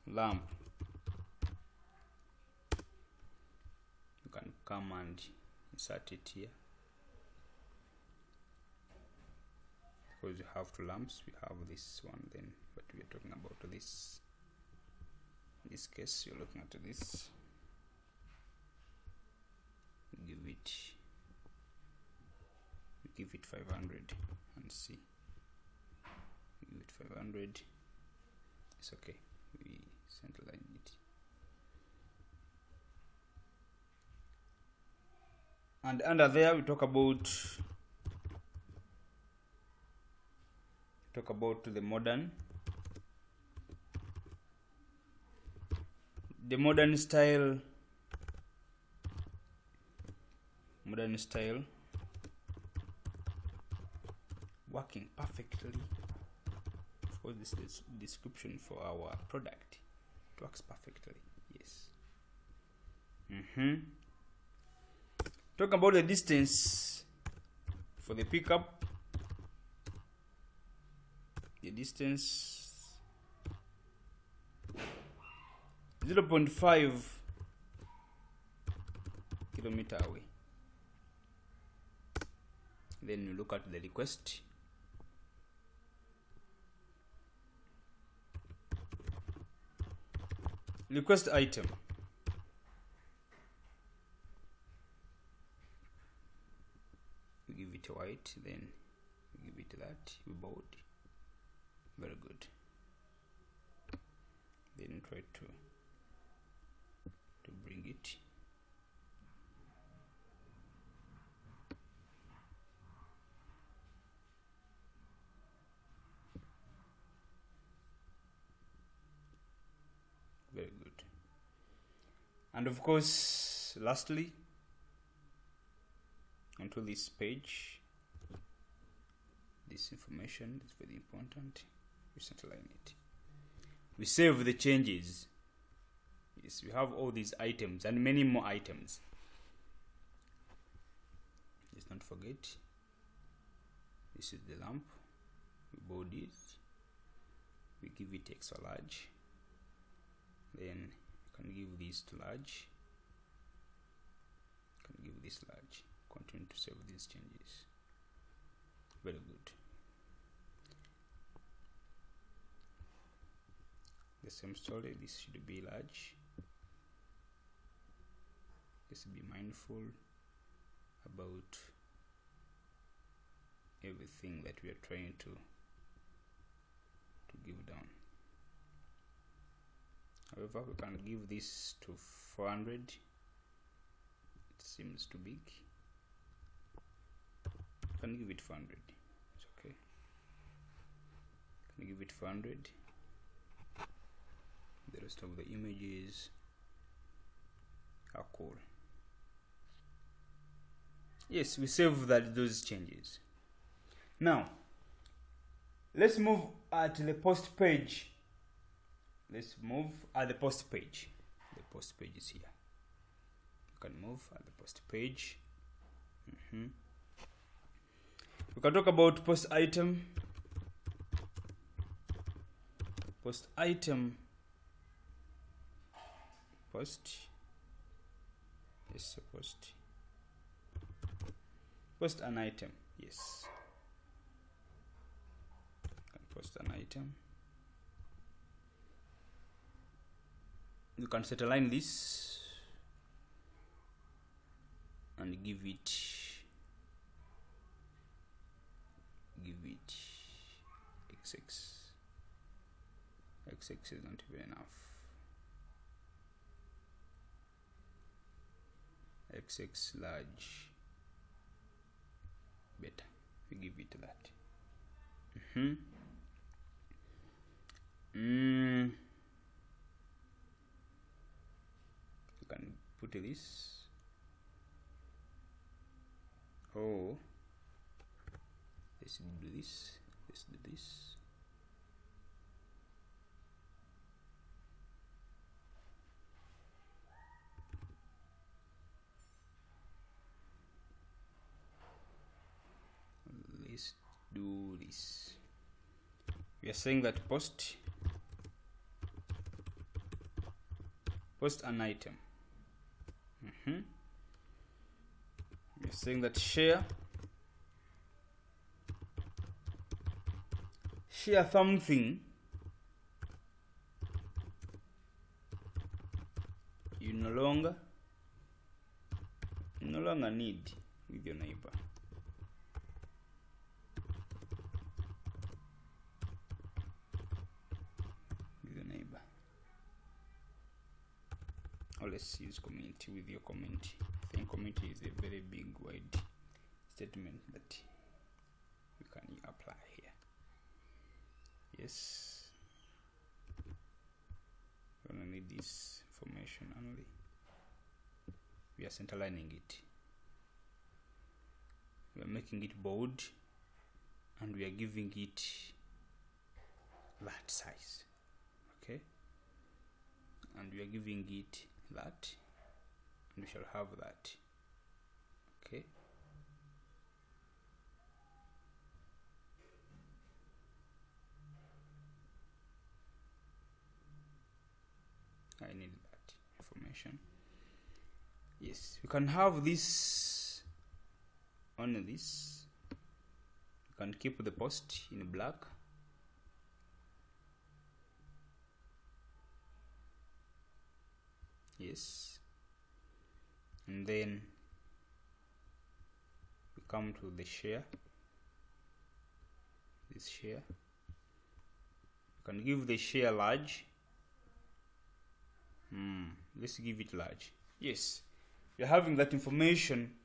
lamp. You can come and insert it here. Because you have two lamps, we have this one then, but we are talking about this. In this case, you're looking at this. Give it 500 and see. Give it 500. It's okay. We centerline it. And under there we talk about the modern style. Working perfectly. Of course, this is description for our product. It works perfectly. Yes. Talk about the distance for the pickup. The distance 0.5 kilometer away. Then you look at the request. Request item. We give it a white, then we give it that, we bold. Very good. Then try to bring it. Very good. And of course, lastly, onto this page, this information is very important. We centerline it. We save the changes. Yes, we have all these items and many more items. Let's not forget. This is the lamp. We bold it. We give it extra large. Then you can give this to large. You can give this large. Continue to save these changes. Very good. The same story. This should be large. Let's be mindful about everything that we are trying to give down. However, we can give this to 400. It seems too big. Can give it 400. It's okay. Can give it 400. The rest of the images are cool. Yes, we save those changes. Now, let's move at the post page. Let's move at the post page. The post page is here. You can move at the post page. We can talk about post item. Post item. Post. Yes, post. Post an item. Yes. You can post an item. You can set align this and give it XX. XX is not even enough. XX large. better. We give it that. You can put this. Oh, let's do this. Let's do this. Let's do this. We are saying that post an item. We are saying that share something you no longer need with your neighbor. Or let's use community with your community. I think community is a very big, wide statement that you can apply here. Yes. We're gonna need this information only. We are centerlining it. We are making it bold, and we are giving it that size. Okay. And we are giving it that, and we shall have that. Okay. I need that information. Yes, we can have this on this. You can keep the post in black. Yes, and then we come to the share. This share, you can give the share large. Let's give it large. Yes, we're having that information.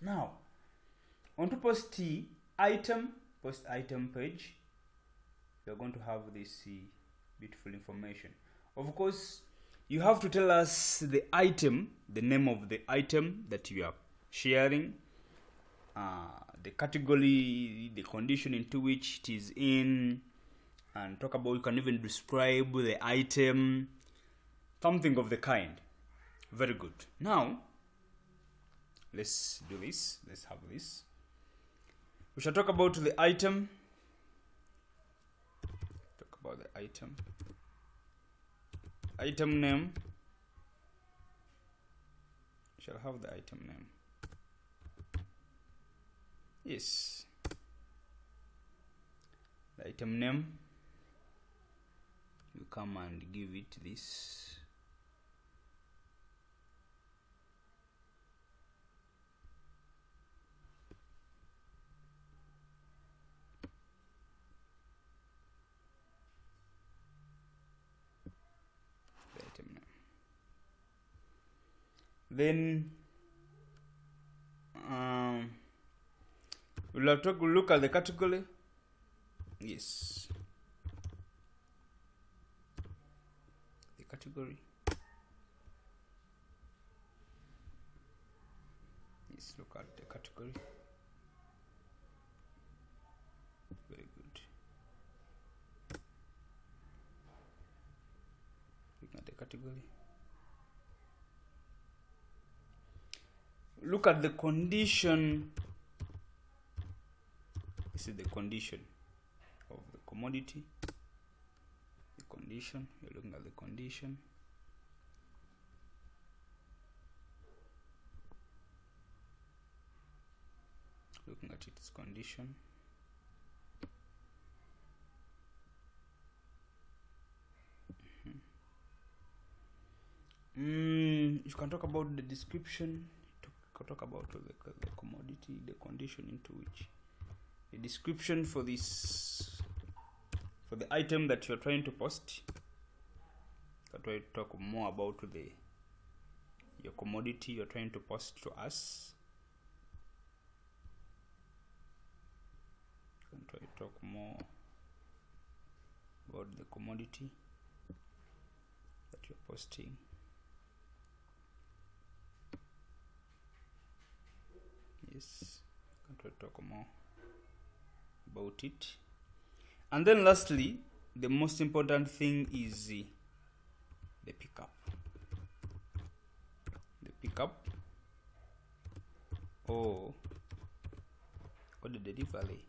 Now, on to post item page, we are going to have this beautiful information. Of course, you have to tell us the item, the name of the item that you are sharing, the category, the condition into which it is in, and talk about, you can even describe the item, something of the kind. Very good. Now, let's do this. Let's have this. We shall talk about the item. Talk about the item. Item name. We shall have the item name. Yes. The item name. You come and give it this. Then we'll have to look at the category. Yes, the category. Yes, look at the category. Very good. Look at the category. Look at the condition. This is the condition of the commodity. The condition, you're looking at the condition. Looking at its condition. You can talk about the description. Talk about the commodity, the condition into which, the description for this, for the item that you're trying to post. That way, talk more about your commodity you're trying to post to us. can try to talk more about the commodity that you're posting. Yes, you can try to talk more about it. And then lastly, the most important thing is the pickup. The pickup or the delivery.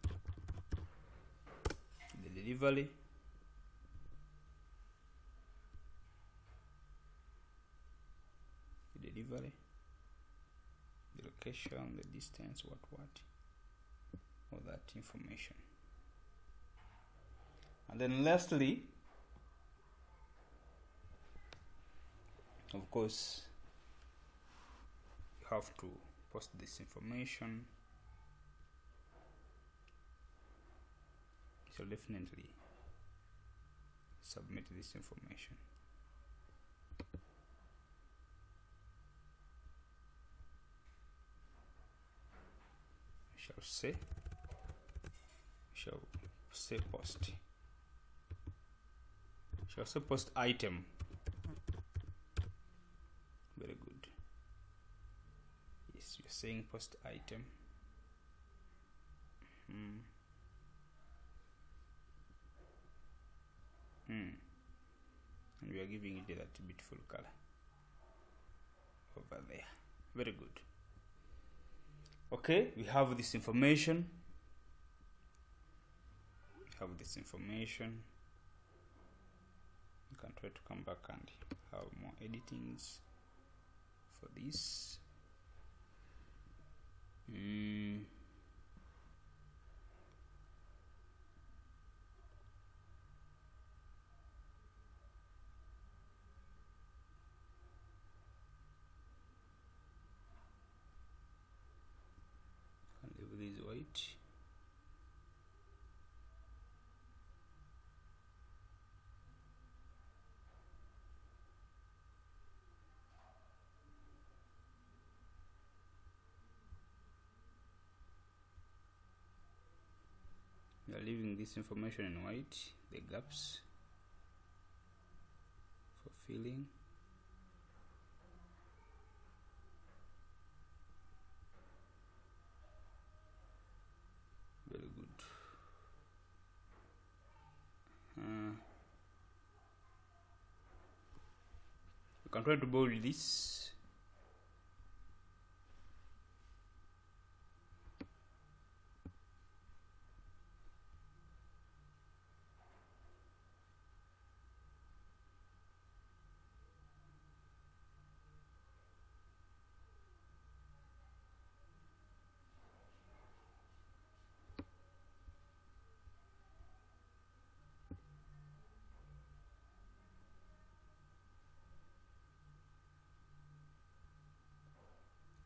The delivery. The delivery. The location, the distance, what, all that information. And then lastly, of course, you have to post this information. So definitely submit this information. Shall say post. Shall say post item. Very good. Yes, you're saying post item. And we are giving it that beautiful color over there. Very good. Okay, we have this information. You can try to come back and have more editings for this. Can leave this white. We are leaving this information in white, the gaps for filling. Very good. You can try to bold this.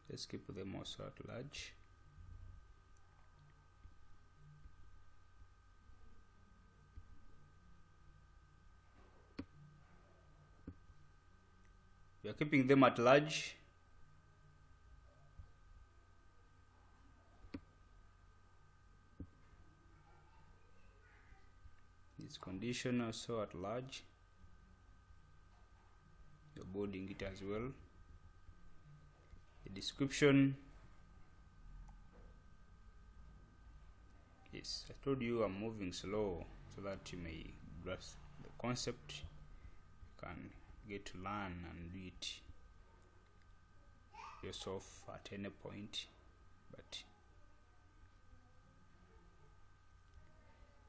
Let's keep them also at large. We are keeping them at large. This condition also at large. You're bolding it as well. The description. Yes, I told you I'm moving slow so that you may grasp the concept. You can get to learn and do it yourself at any point. But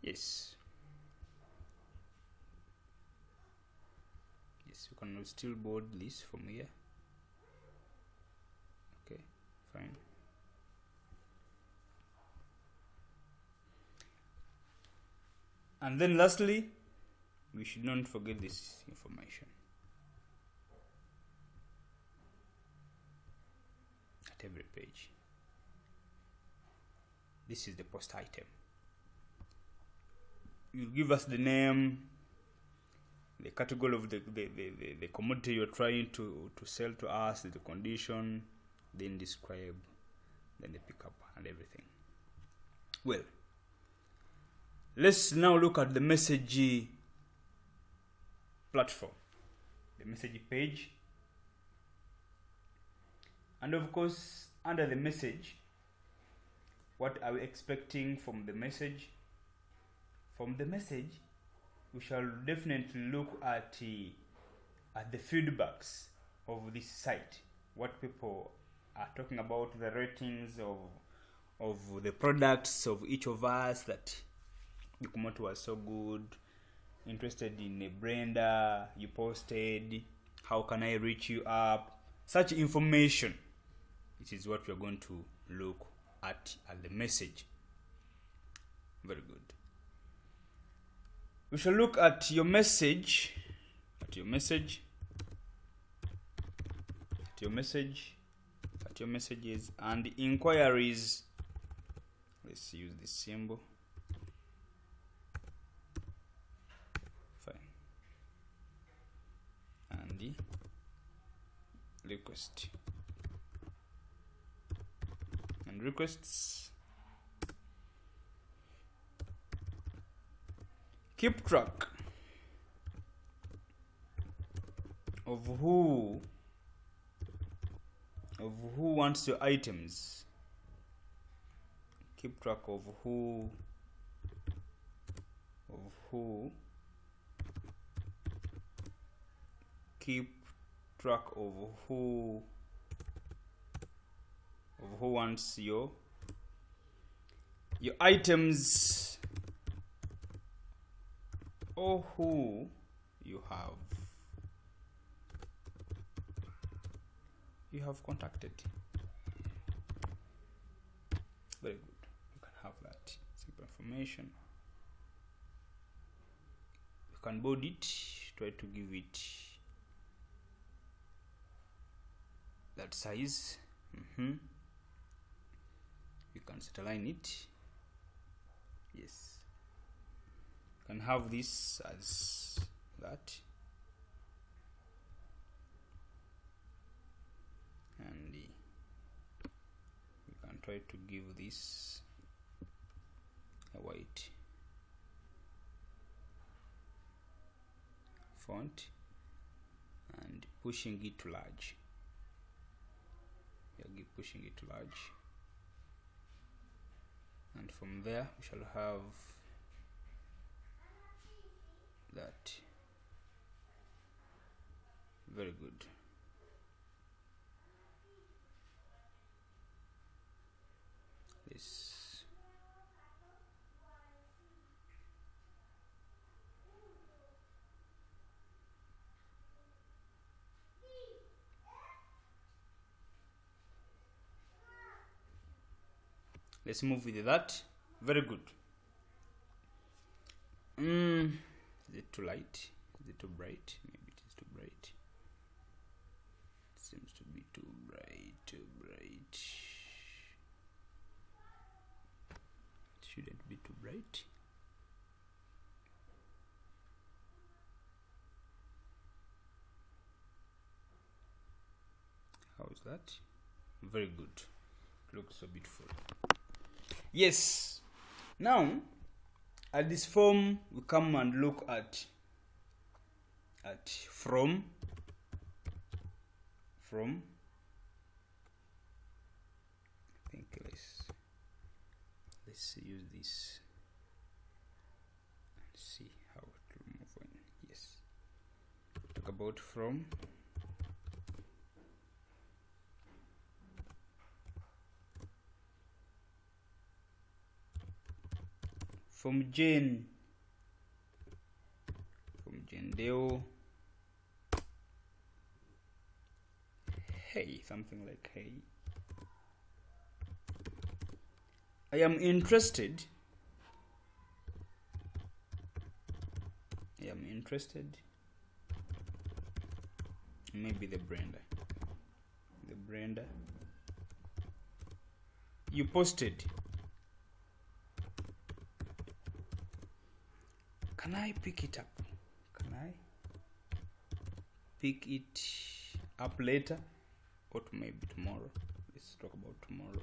yes, you can still bold this from here. Okay, fine. And then lastly, we should not forget this information at every page. This is the post item. You give us the name, the category of the commodity you're trying to sell to us, the condition, then describe, then the pickup and everything. Well, Let's now look at the message platform, the message page. And of course, under the message, what are we expecting from the message? From the message, we shall definitely look at the feedbacks of this site, what people are talking about, the ratings of the products of each of us, that the comment was so good, interested in a blender you posted, how can I reach you up, such information. It is what we are going to look at the message. Very good. We shall look at your message, at your messages, and inquiries. Let's use this symbol. Fine. And the request. And requests. Keep track of who wants your items. Keep track of who keep track of who wants your items, or who you have contacted. Very good. You can have that simple information. You can bold it, try to give it that size. You can set align it. Yes. You can have this as that. And we can try to give this a white font and pushing it to large. Pushing it to large, and from there we shall have that. Very good. This let's move with that. Very good. Is it too light? Is it too bright? Maybe it is too bright. It seems to be too bright, It shouldn't be too bright. How is that? Very good. Looks so beautiful. Yes. Now, at this form, we come and look at from. I think let's use this and see how it will move on. Yes. Talk about from. From Jane Deo. Hey, something like hey. I am interested. Maybe the blender. You posted. Can I pick it up? Later, or maybe tomorrow? Let's talk about tomorrow.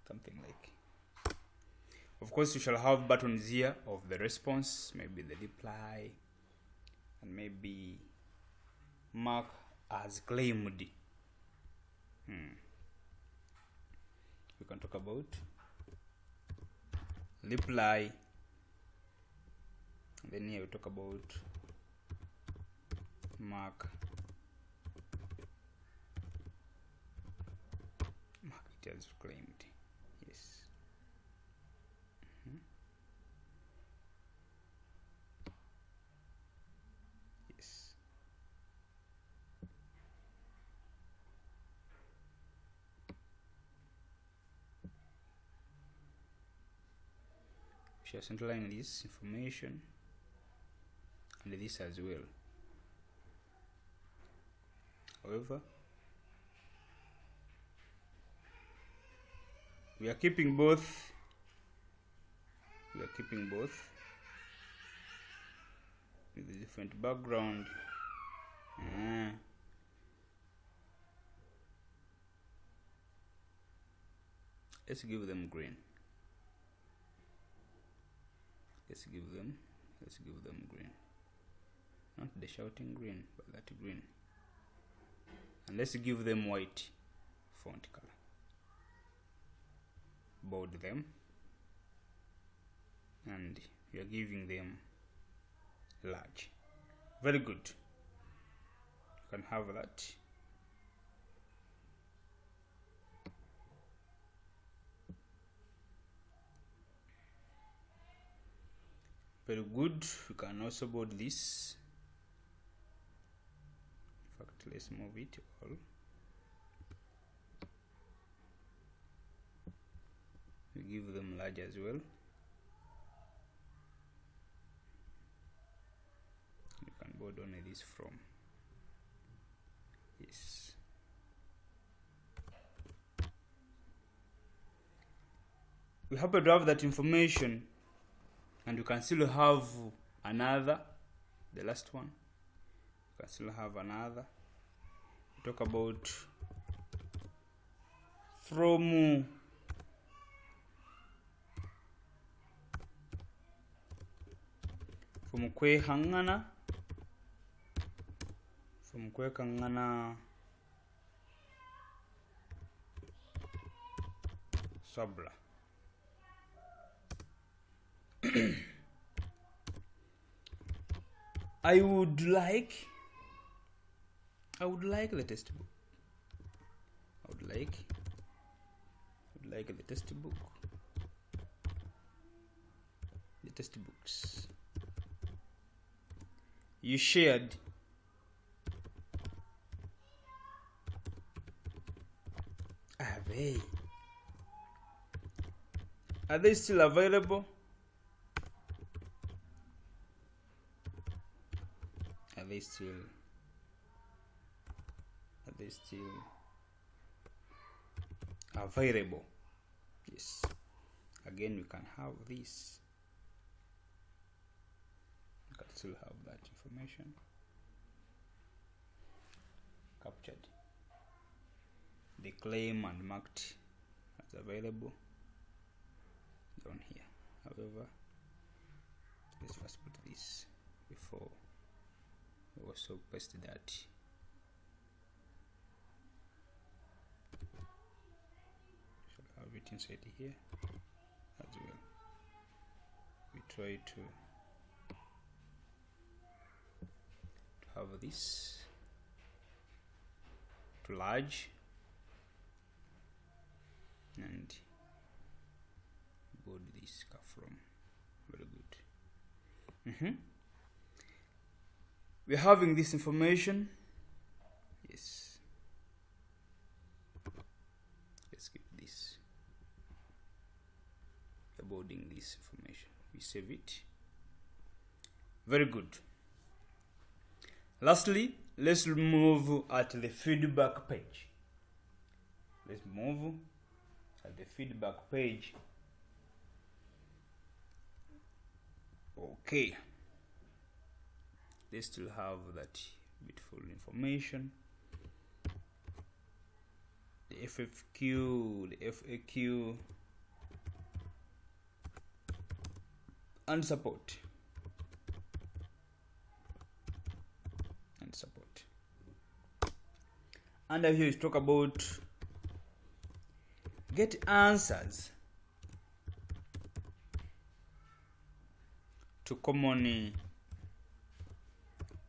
something like. Of course, you shall have buttons here of the response, maybe the reply, and maybe mark as claimed. We can talk about reply, and then here we talk about mark it as claimed. Yes. Yes. We shall centerline this information and this as well. However, we are keeping both. With a different background. Let's give them green. Let's give them green. Not the shouting green, but that green. And let's give them white font color. Bold them. And we are giving them large. Very good. You can have that. Very good. We can also bold this. In fact, let's move it all. We give them large as well. You can bold only this from. Yes. We happen to have that information, and you can still have another, the last one. You can still have another. We talk about from kwekangana sabla. I would like the textbook. I would like the textbook. The textbooks you shared are they still available? Are they still available? Yes. Again, we can have this. We can still have that information captured. The claim and marked as available down here. However, let's first put this before we also paste that. Shall have it inside here as well. We try to have this to large and bold this from. Very good. We're having this information. Yes. Let's keep this. We're bolding this information. We save it. Very good. Lastly, let's move at the feedback page. Let's move at the feedback page. Okay. They still have that beautiful information. The FAQ, and support. Under here, we talk about get answers to common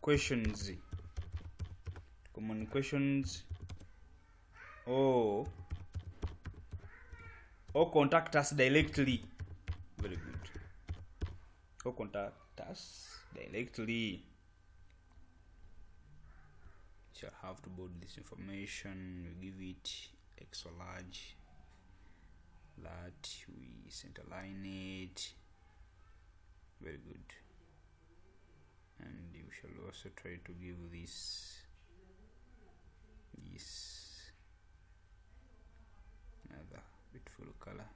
questions. Or contact us directly. Very good. Or contact us directly. Shall have to board this information. We give it extra large, that we centerline it. Very good. And you shall also try to give this another beautiful color.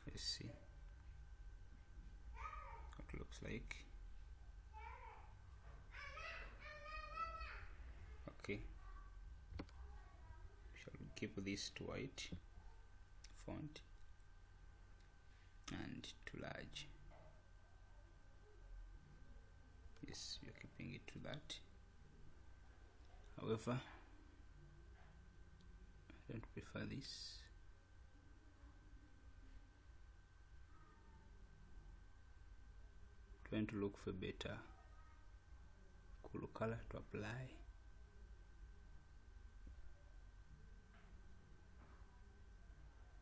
Let's see what it looks like. Okay, shall we keep this to white font and to large? Yes, we are keeping it to that. However, I don't prefer this. Trying to look for better cool color to apply.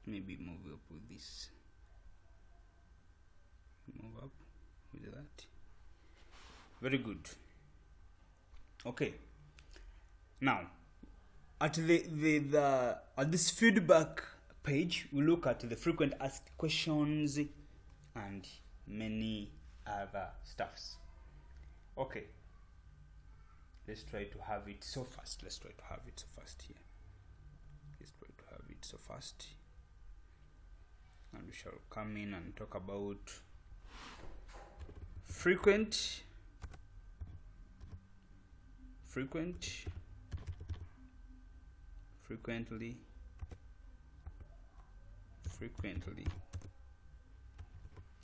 Maybe move up with this. Move up with that. Very good. Okay. Now, at at this feedback page, we look at the frequent asked questions and many other stuffs. Okay. Let's try to have it so fast. Here. Let's try to have it so fast. And we shall come in and talk about frequently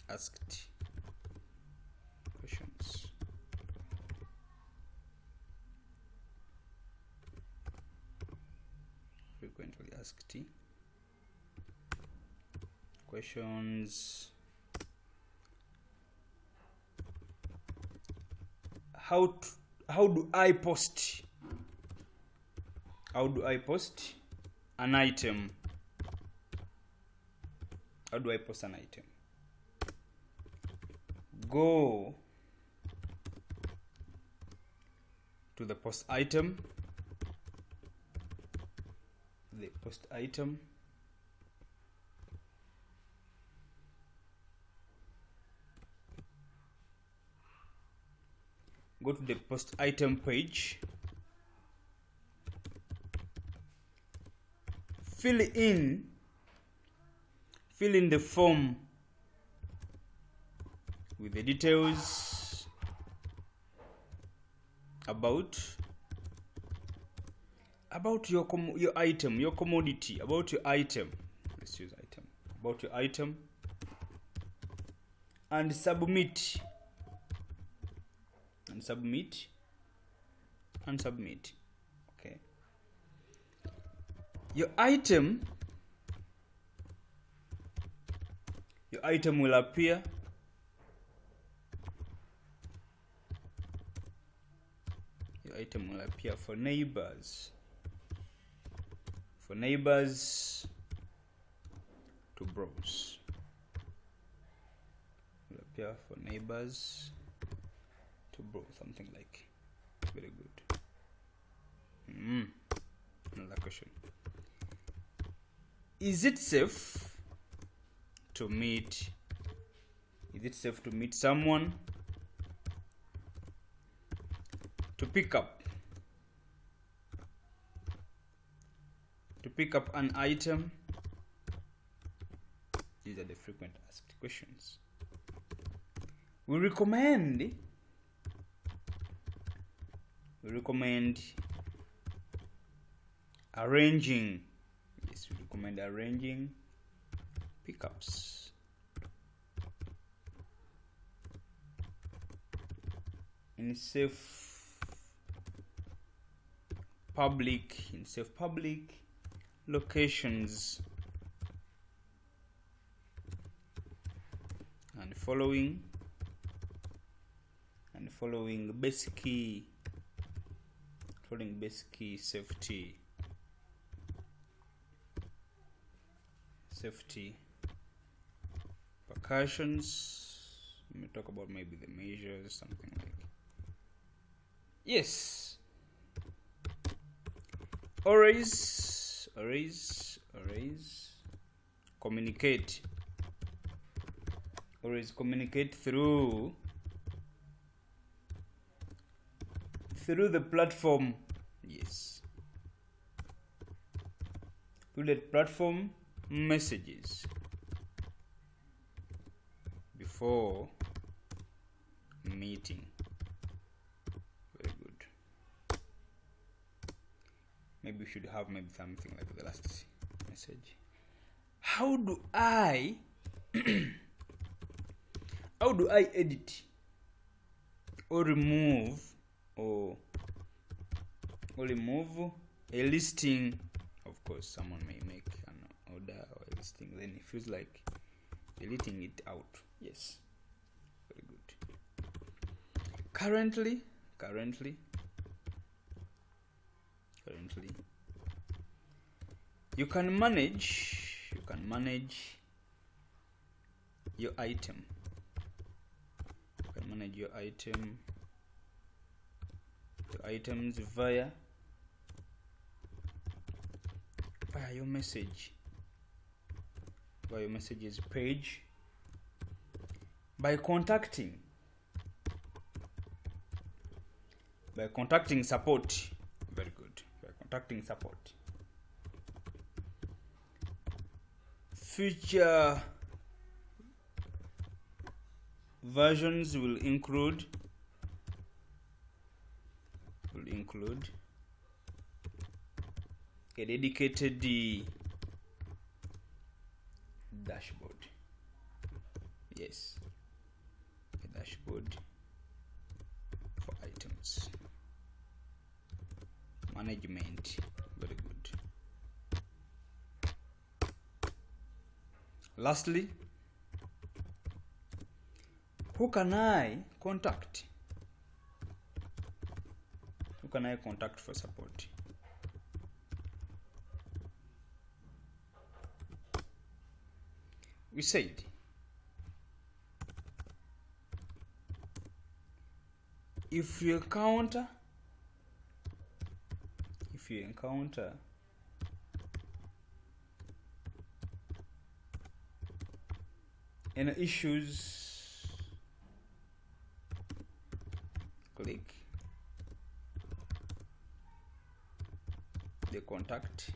asked questions. Frequently asked questions. How do I post? How do I post an item? How do I post an item? Go to the post item. Go to the post item page. Fill in the form with the details about your item, your commodity, about your item. Let's use item. About your item, and submit. Okay. Your item will appear for neighbors to browse. Something like. Very good. Another question. Is it safe to meet someone to pick up an item? These are the frequent asked questions. We recommend we recommend arranging. Yes, we recommend arranging pickups. In safe public locations, and following basic key safety precautions. Let me talk about maybe the measures, something like, yes, always communicate through the platform. Yes, through the platform messages before meeting. Very good. Maybe we should have something like the last message. How do I edit or remove a listing? Of course, someone may make an order or a listing, then it feels like deleting it out. Yes, very good. Currently, you can manage your item. Your items via your messages page, by contacting support. Very good. By contacting support. Future versions will include a dedicated dashboard. Yes, a dashboard for items management. Very good. Lastly, who can I contact for support? We said if you encounter any issues, click the contact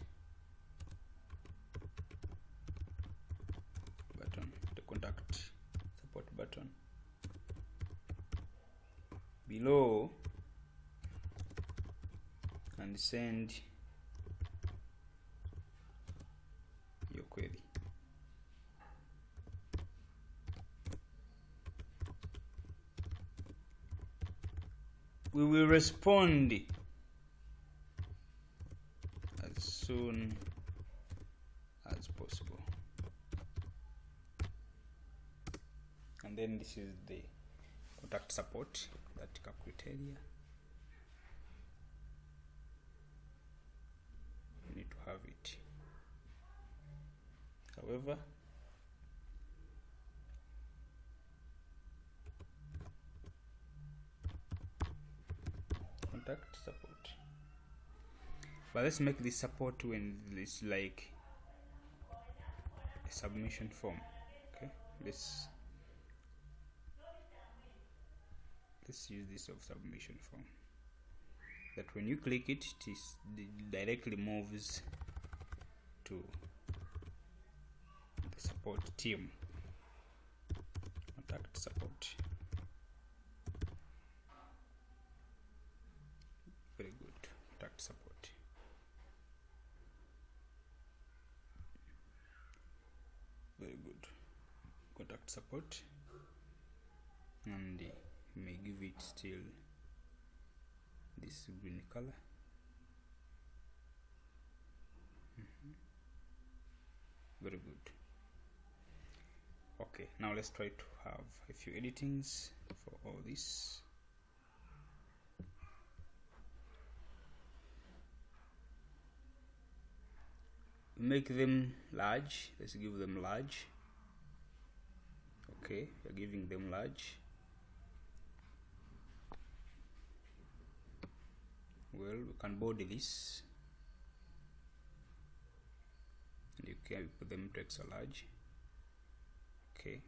button, the contact support button below, and send your query. We will respond as soon as possible. And then this is the contact support, that criteria. You need to have it. However, contact support. But let's make this support when it's like a submission form. Okay, let's use this of submission form, that when you click it, it directly moves to the support team. Contact support. good. Contact support, and you may give it still this green color. Very good. Okay, now let's try to have a few editings for all this. Make them large. Let's give them large. Okay, we're giving them large. Well, we can body this, and you can put them to extra large. Okay,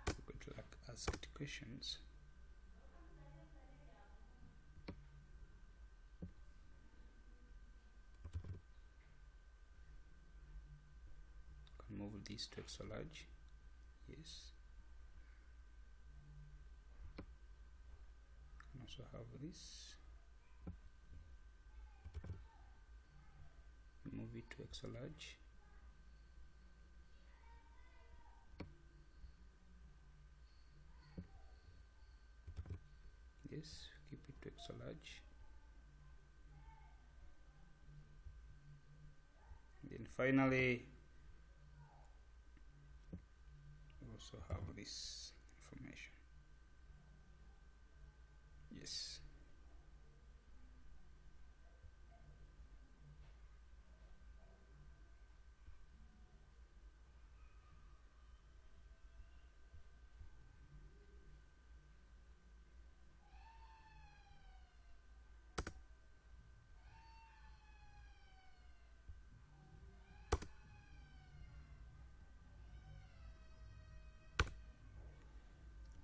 look at like asked questions. Can move this to extra large. Yes. Can also have this. Move it to extra large. Yes, keep it to extra large. And then finally, we also have this information. Yes.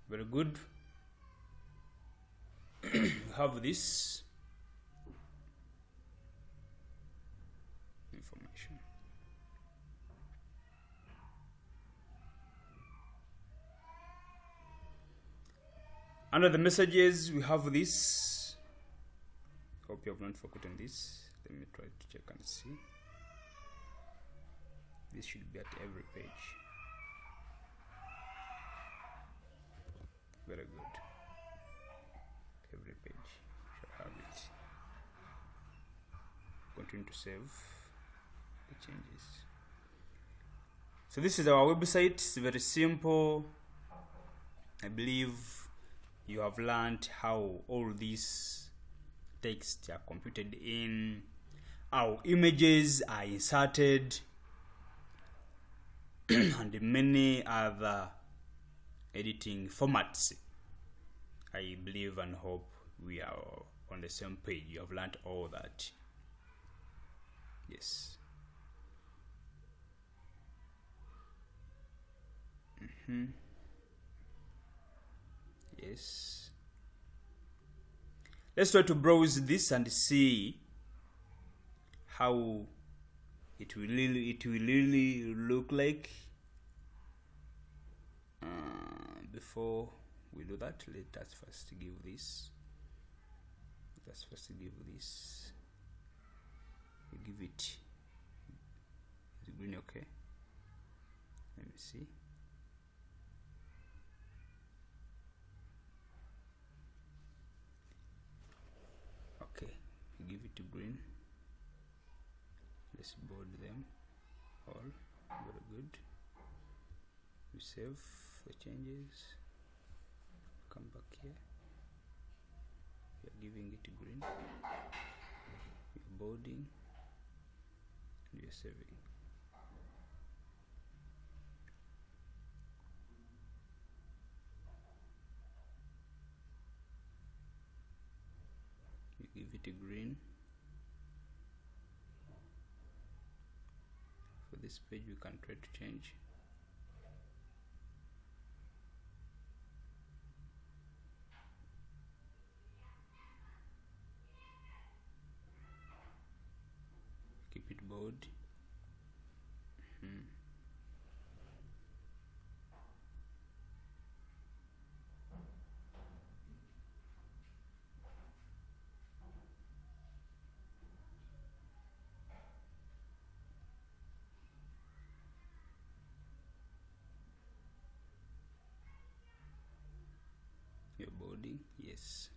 Very good. We have this information. Under the messages, we have this. Hope you have not forgotten this. Let me try to check and see. This should be at every page. Very good. Every page should have it. Continue to save the changes. So this is our website. It's very simple. I believe you have learned how all these texts are computed in, how images are inserted, and many other editing formats. I believe and hope we are on the same page. You have learned all that. Yes. Yes. Let's try to browse this and see how it will really look like. Before we do that, let us first give this. We give it. Is it green? Okay. Let me see. Okay, we give it to green. Let's board them all. Very good. We save the changes. Come back here. We are giving it green. We are boarding, and we are saving. We give it a green. For this page, we can try to change. Keep it bold. loading. Yes,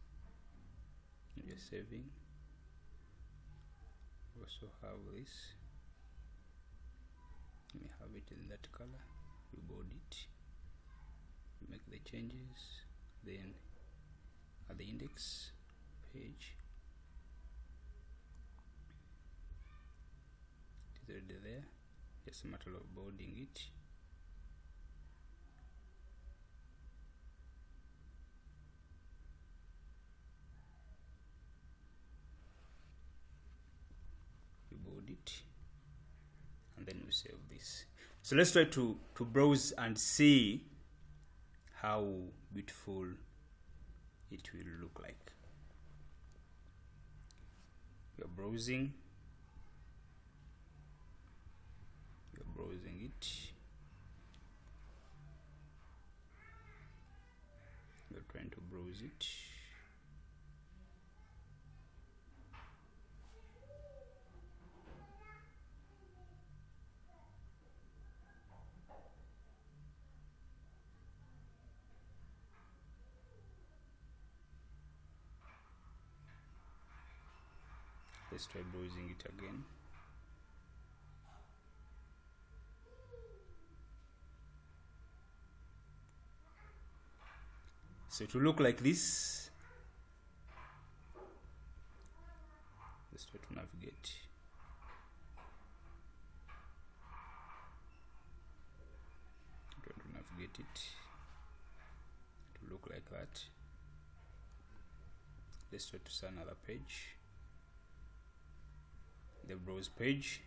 we are saving. We also have this. We have it in that color. We bold it. We make the changes. Then at the index page, it is already there. Just a matter of bolding it. We bold it, and then we save this. So let's try to browse and see how beautiful it will look like. We are browsing. We are browsing it. We are trying to browse it. Let's try browsing it again. So it will look like this. Let's try to navigate. Try to navigate it to look like that. Let's try to see another page. The browse page.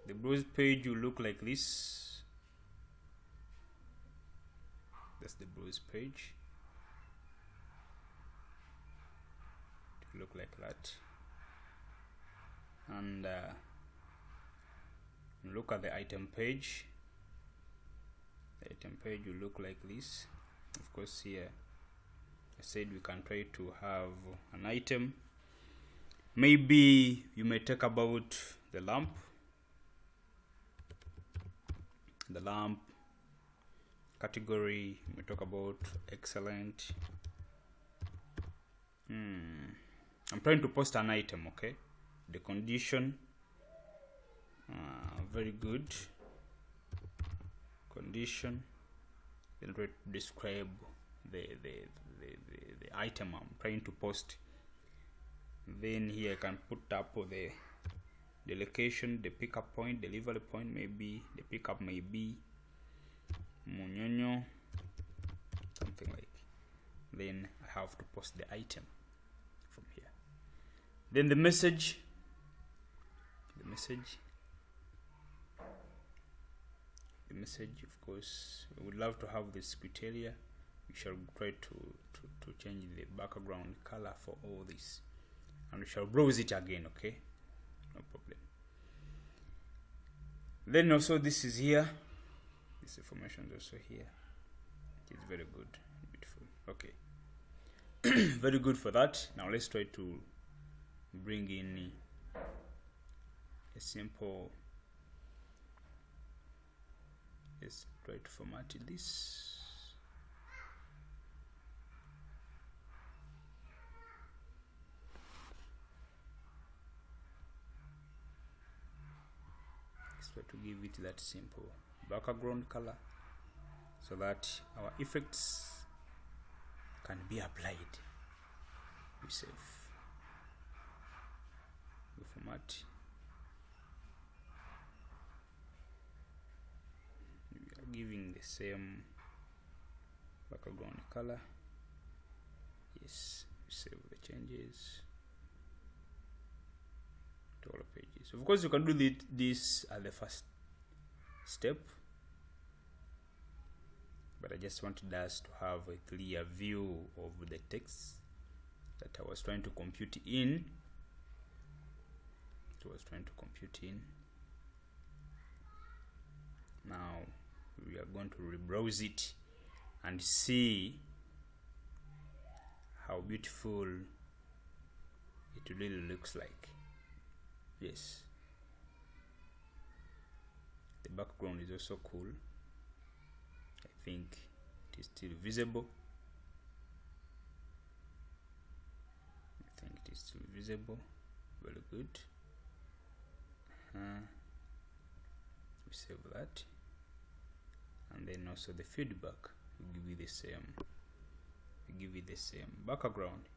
The browse page will look like this. That's the browse page. It will look like that. And look at the item page. The item page will look like this. Of course, here I said we can try to have an item. Maybe you may talk about the lamp. The lamp category, you may talk about excellent. I'm trying to post an item, okay? The condition, very good. Condition. Then try to describe the item I'm trying to post. Then here I can put up the location, the pickup point, delivery point. Maybe the pickup may be Munyonyo, something like. Then I have to post the item from here. Then the message, of course, we would love to have this criteria. We shall try to change the background color for all this, and we shall browse it again, okay? No problem. Then also this is here. This information is also here. It is very good, beautiful. Okay, very good for that. Now let's try to bring in a simple. Let's try to format this. Let's try to give it that simple background color so that our effects can be applied. We save. We format. Giving the same background color. Yes, we save the changes to all pages. Of course, you can do this at the first step, but I just wanted us to have a clear view of the text that I was trying to compute in. Now we are going to rebrowse it and see how beautiful it really looks like. Yes, the background is also cool. I think it is still visible. I think it is still visible. Very good. We save that, and then also the feedback will give you the same. Give you the same background.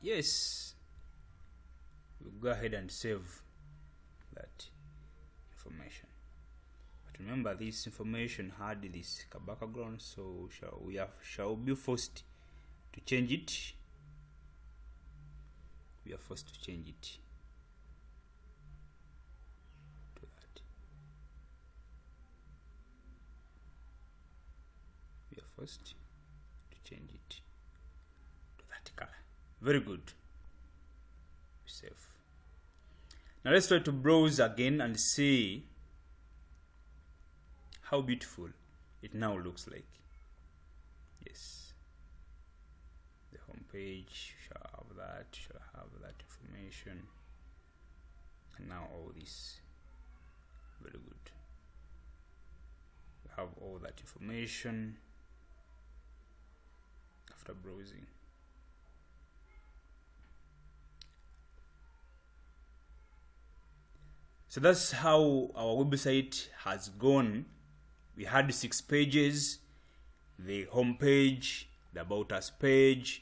Yes, we'll go ahead and save that information. But remember, this information had this background, so shall be forced to change it. We are forced to change it to that. We are forced to change it to that color. Very good. Save. Now let's try to browse again and see how beautiful it now looks like. Yes. The home page shall have that information. And now all this. Very good. We have all that information after browsing. So that's how our website has gone. We had 6 pages: the home page, the about us page,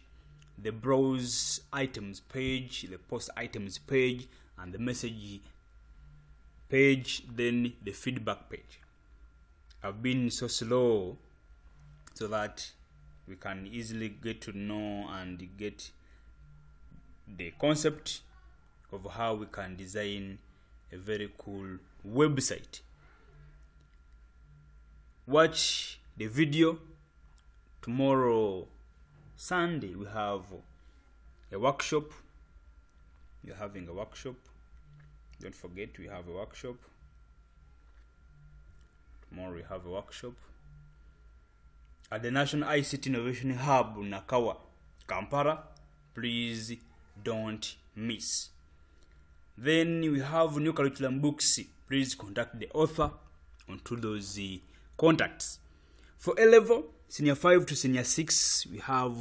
the browse items page, the post items page, and the message page, then the feedback page. I've been so slow so that we can easily get to know and get the concept of how we can design a very cool website. Watch the video. Tomorrow, Sunday, we have a workshop. You're having a workshop. Don't forget, we have a workshop. Tomorrow we have a workshop at the National ICT Innovation Hub, Nakawa, Kampala. Please don't miss. Then we have new curriculum books. Please contact the author onto those contacts. For A-level, Senior 5 to Senior 6, we have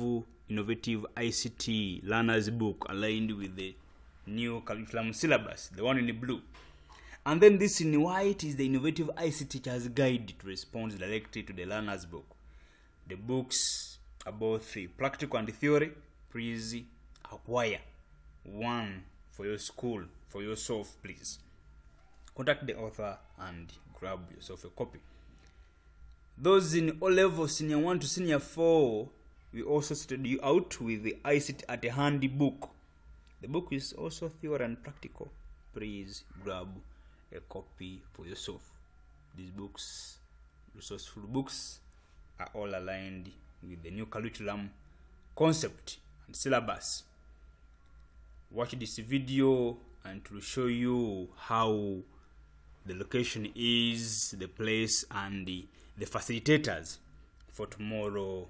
innovative ICT learners book aligned with the new curriculum syllabus, the one in the blue. And then this in white is the innovative ICT teacher's guide. It responds directly to the learner's book. The books are both practical and theory. Please acquire one for your school, for yourself, please. Contact the author and grab yourself a copy. Those in O-level, Senior 1 to Senior 4, we also started you out with the ICT at a handy book. The book is also theory and practical. Please grab a copy for yourself. These books, resourceful books, are all aligned with the new curriculum concept and syllabus. Watch this video and it will show you how the location is, the place, and the facilitators for tomorrow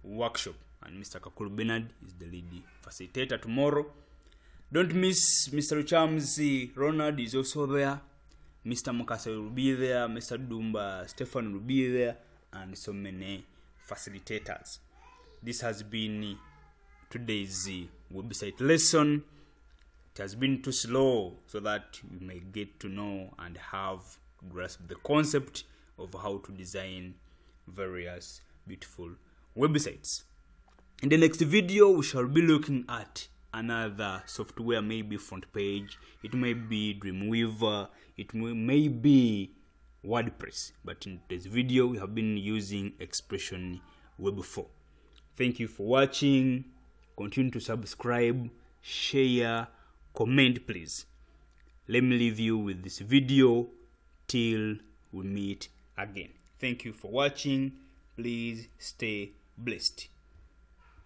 workshop. And Mr. Kakulu Bernard is the lead facilitator tomorrow. Don't miss Mr. Uchamzi Ronald is also there. Mr. Mukasa will be there. Mr. Dumba Stefan will be there, and so many facilitators. This has been today's website lesson. It has been too slow so that we may get to know and have grasp the concept of how to design various beautiful websites. In the next video, we shall be looking at another software, maybe Front Page, it may be Dreamweaver, it may be WordPress. But in today's video, we have been using Expression Web 4. Thank you for watching. Continue to subscribe, share, comment, please. Let me leave you with this video till we meet again. Thank you for watching. Please stay blessed.